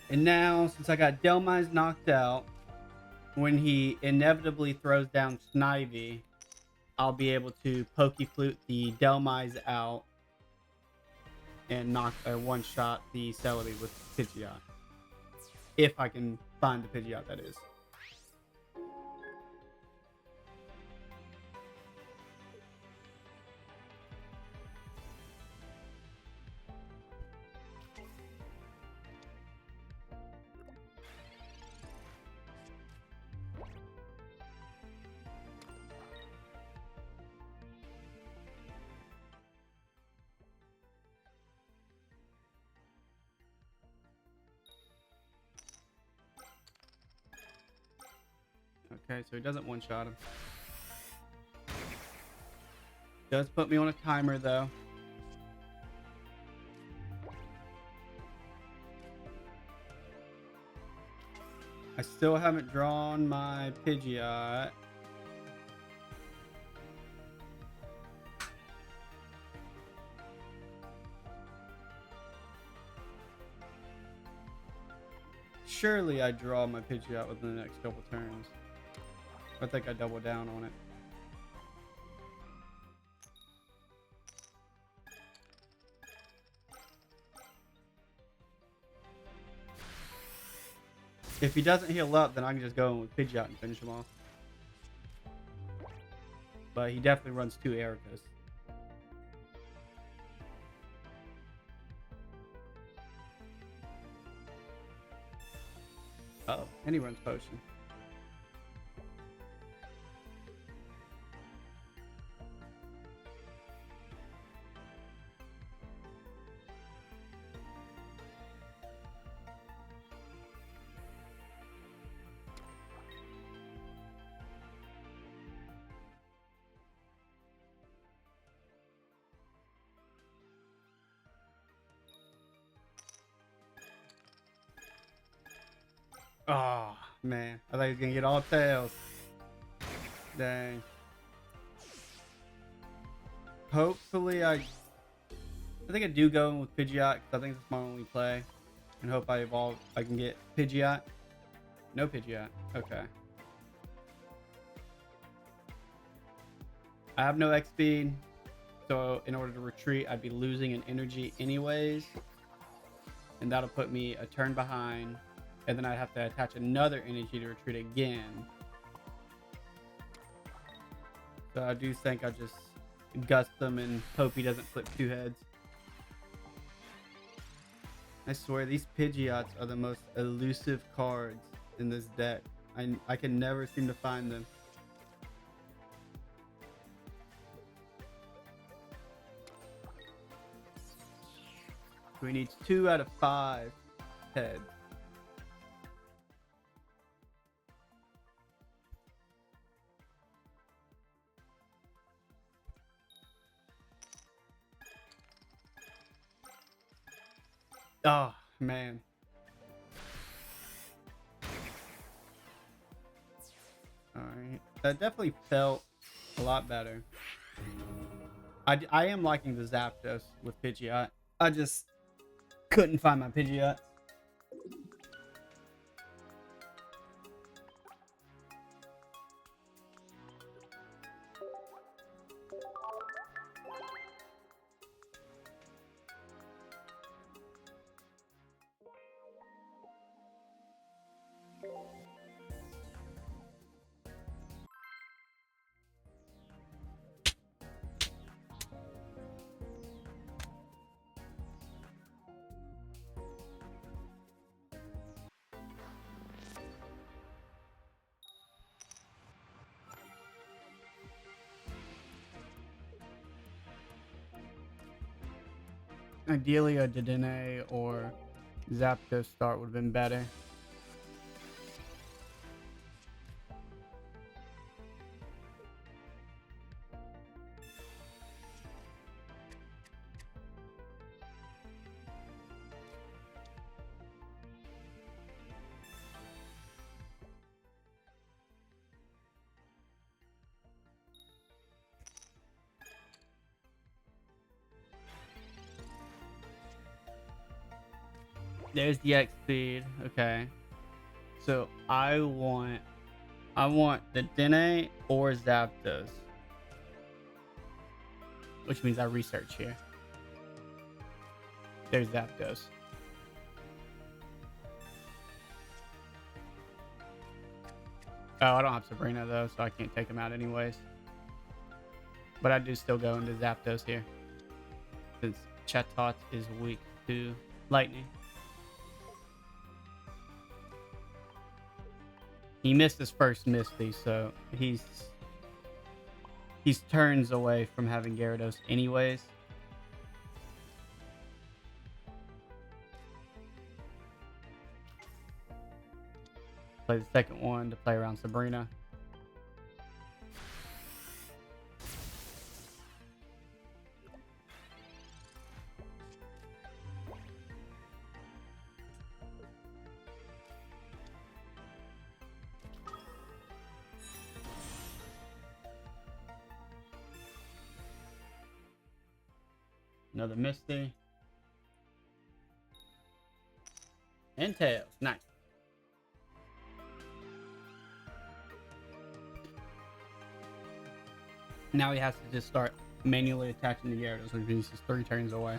And now, since I got Delmise knocked out, when he inevitably throws down Snivy, I'll be able to Pokeflute the Delmise out and knock one-shot the Celebi with Pidgeot. If I can find the Pidgeot, that is. Okay, so he doesn't one-shot him. Does put me on a timer, though. I still haven't drawn my Pidgeot. surely I draw my Pidgeot within the next couple turns. I think I double down on it. If he doesn't heal up, then I can just go in with Pidgeot and finish him off. But he definitely runs 2 Ericas. Uh oh, and he runs Potion. Oh, man. I thought he was going to get all tails. Dang. Hopefully I think I do go in with Pidgeot because I think it's my only play. And hope I evolve. I can get Pidgeot. No Pidgeot. Okay. I have no X speed. So in order to retreat, I'd be losing an energy anyways. And that'll put me a turn behind. And then I'd have to attach another energy to retreat again. So I do think I just gust them and hope he doesn't flip 2 heads. I swear these Pidgeots are the most elusive cards in this deck. I can never seem to find them. We need 2 out of 5 heads. Oh, man. Alright. That definitely felt a lot better. I am liking the Zapdos with Pidgeot. I just couldn't find my Pidgeot. Ideally, a Dedenne or Zapdos start would have been better. There's the X speed. Okay. So I want the Dene or Zapdos. Which means I research here. There's Zapdos. Oh, I don't have Sabrina though, so I can't take him out anyways. But I do still go into Zapdos here. Since Chatot is weak to lightning. He missed his first Misty, so he's turns away from having Gyarados anyways. Play the second one to play around Sabrina. Another Misty. And Tails. Nice. Now he has to just start manually attaching the Gyarados, which means he's 3 turns away.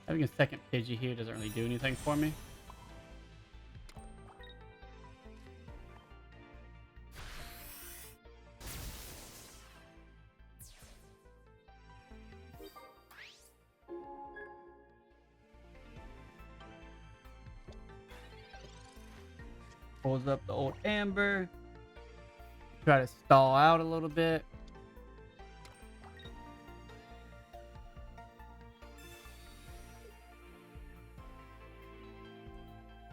Having a second Pidgey here doesn't really do anything for me. Pulls up the old Amber. Try to stall out a little bit.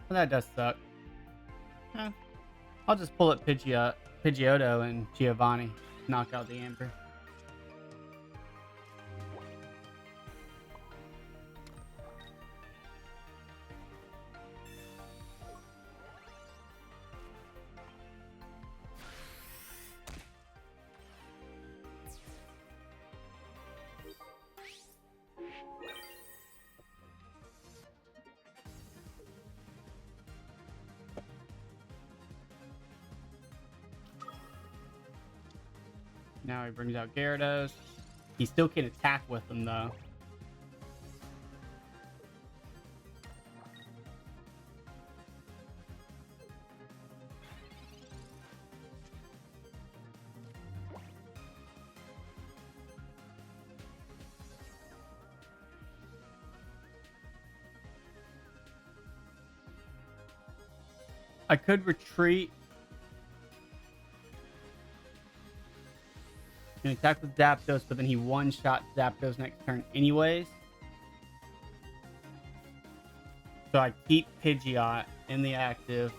Well, that does suck. I'll just pull up Pidgeotto and Giovanni. Knock out the Amber. Now he brings out Gyarados. He still can attack with them, though. I could retreat. Can attack with Zapdos, but then he one-shot Zapdos next turn anyways. So I keep Pidgeot in the active.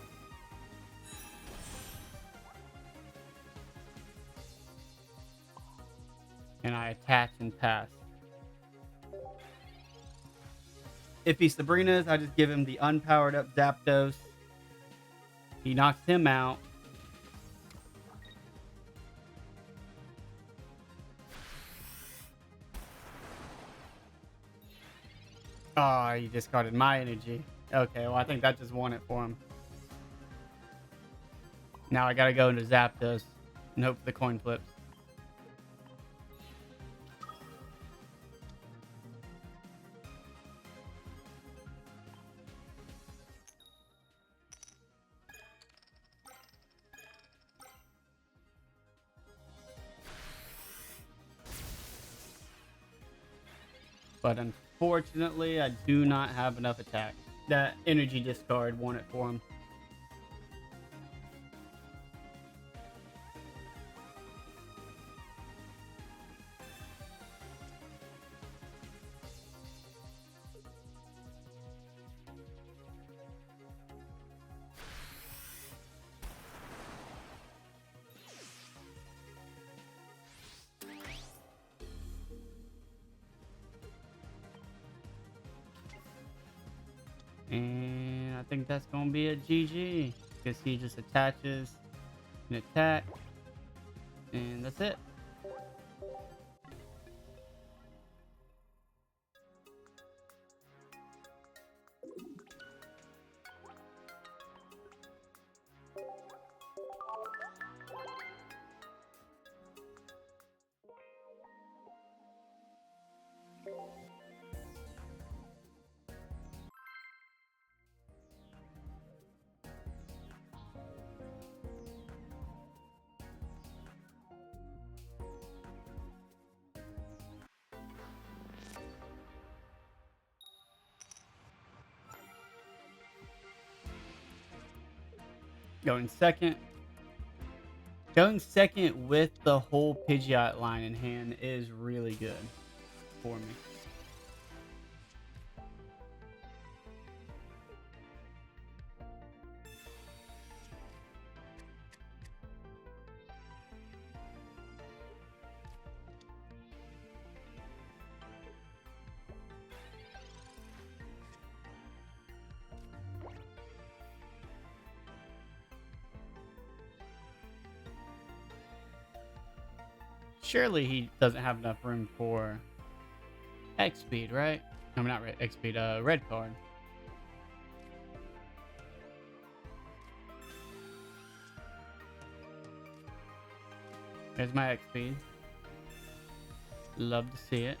And I attach and pass. If he Sabrinas, I just give him the unpowered up Zapdos. He knocks him out. Oh, he discarded my energy. Okay, well, I think that just won it for him. Now I gotta go into Zapdos and hope for the coin flips. But unfortunately, I do not have enough attack. That energy discard won it for him. And I think that's going to be a GG. Because he just attaches an attack. And that's it. Going second. Going second with the whole Pidgeot line in hand is really good for me. Surely he doesn't have enough room for X speed, right? I mean, not X speed, red card. There's my X speed. Love to see it.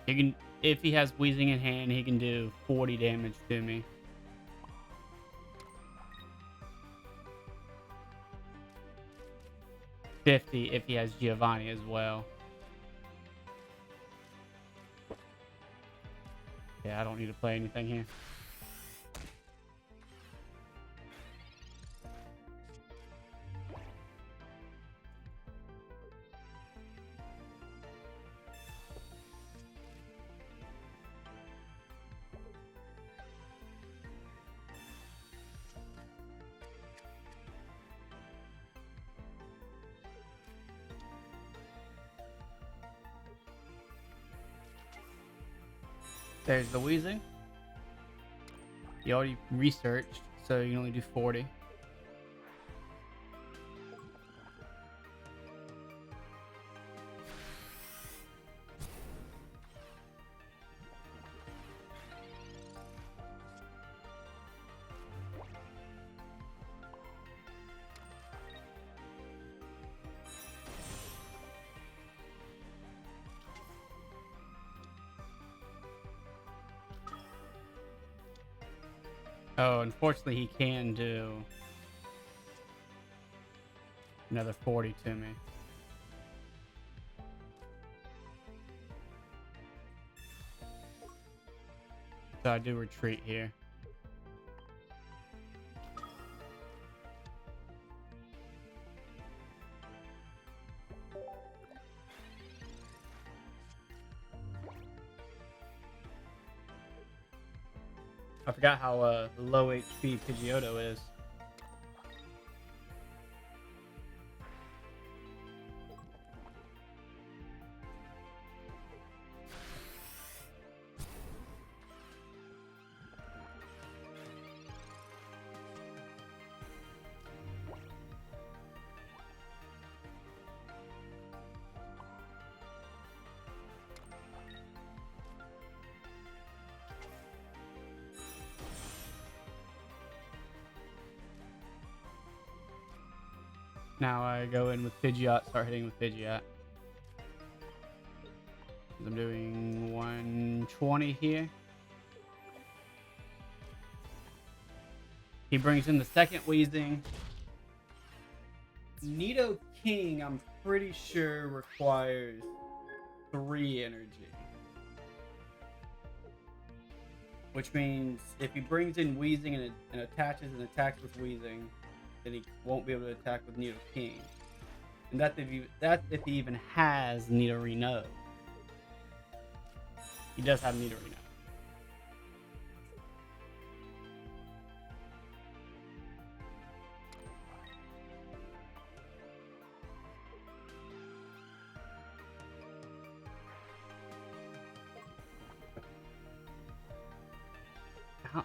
He can, if he has Wheezing in hand, he can do 40 damage to me. $50 if he has Giovanni as well. Yeah, I don't need to play anything here. There's the Wheezing. You already researched, so you can only do 40. Oh, unfortunately, he can do another 40 to me. So I do retreat here. I forgot how low HP Pidgeotto is. Now I go in with Pidgeot, start hitting with Pidgeot. I'm doing 120 here. He brings in the second Wheezing. Nido King, I'm pretty sure, requires 3 energy. Which means if he brings in Wheezing and attaches and attacks with Wheezing, then he won't be able to attack with Nido King. And that's if he even has Nidorino. He does have Nidorino.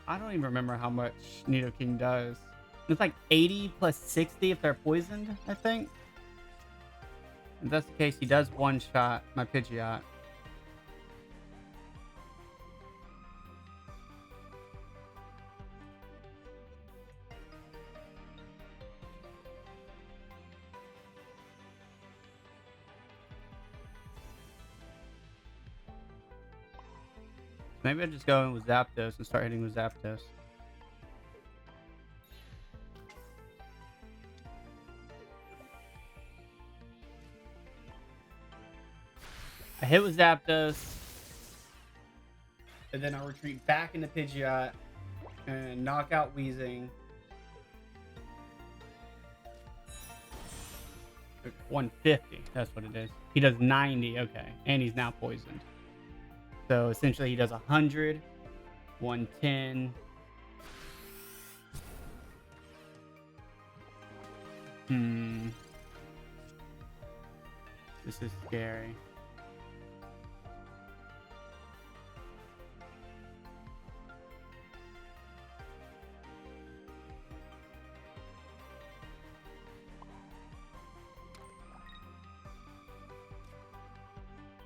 I don't even remember how much Nido King does. It's like 80 plus 60 if they're poisoned, I think. If that's the case, he does one-shot my Pidgeot. Maybe I just go in with Zapdos and start hitting with Zapdos. I hit with Zapdos, and then I retreat back into Pidgeot and knock out Wheezing. 150, that's what it is. He does 90, okay, and he's now poisoned. So essentially he does 100, 110. This is scary.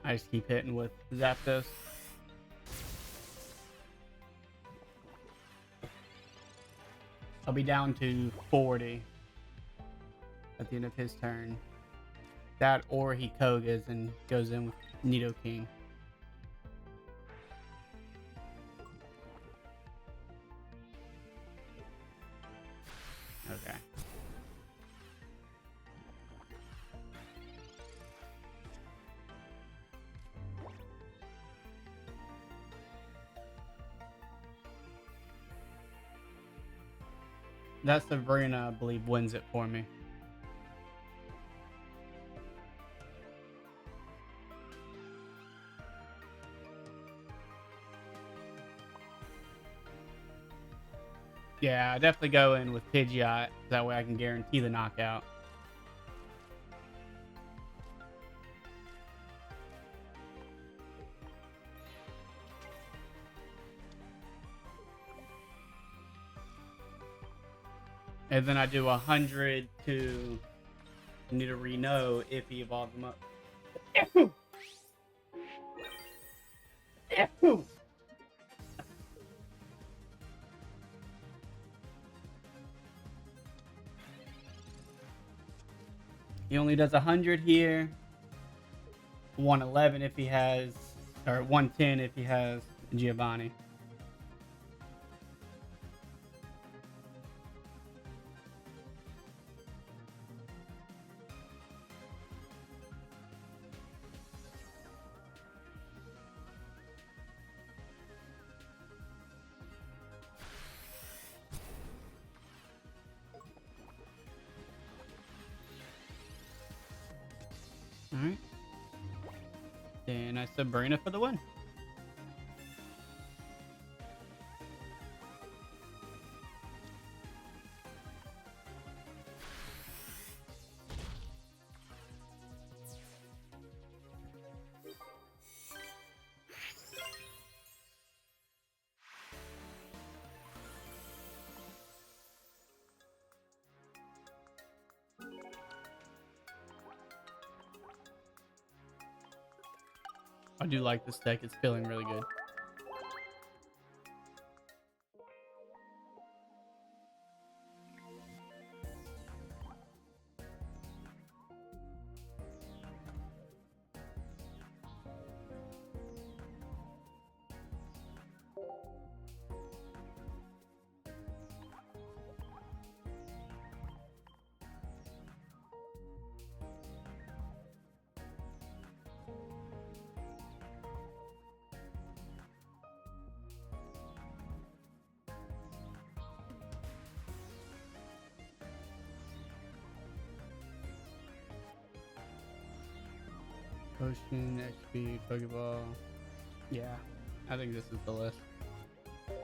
I just keep hitting with Zapdos. I'll be down to 40 at the end of his turn. That or he Kogas and goes in with Nidoking. Okay. That Sabrina, I believe, wins it for me. Yeah, I definitely go in with Pidgeot. That way I can guarantee the knockout. And then I do 100 to Nidorino if he evolves them up. He only does 100 here. 111 if he has, or 110 if he has Giovanni. All right. Then I Sabrina for the win. I do like this deck. It's feeling really good. Potion, XP, Pokeball. Yeah, I think this is the list.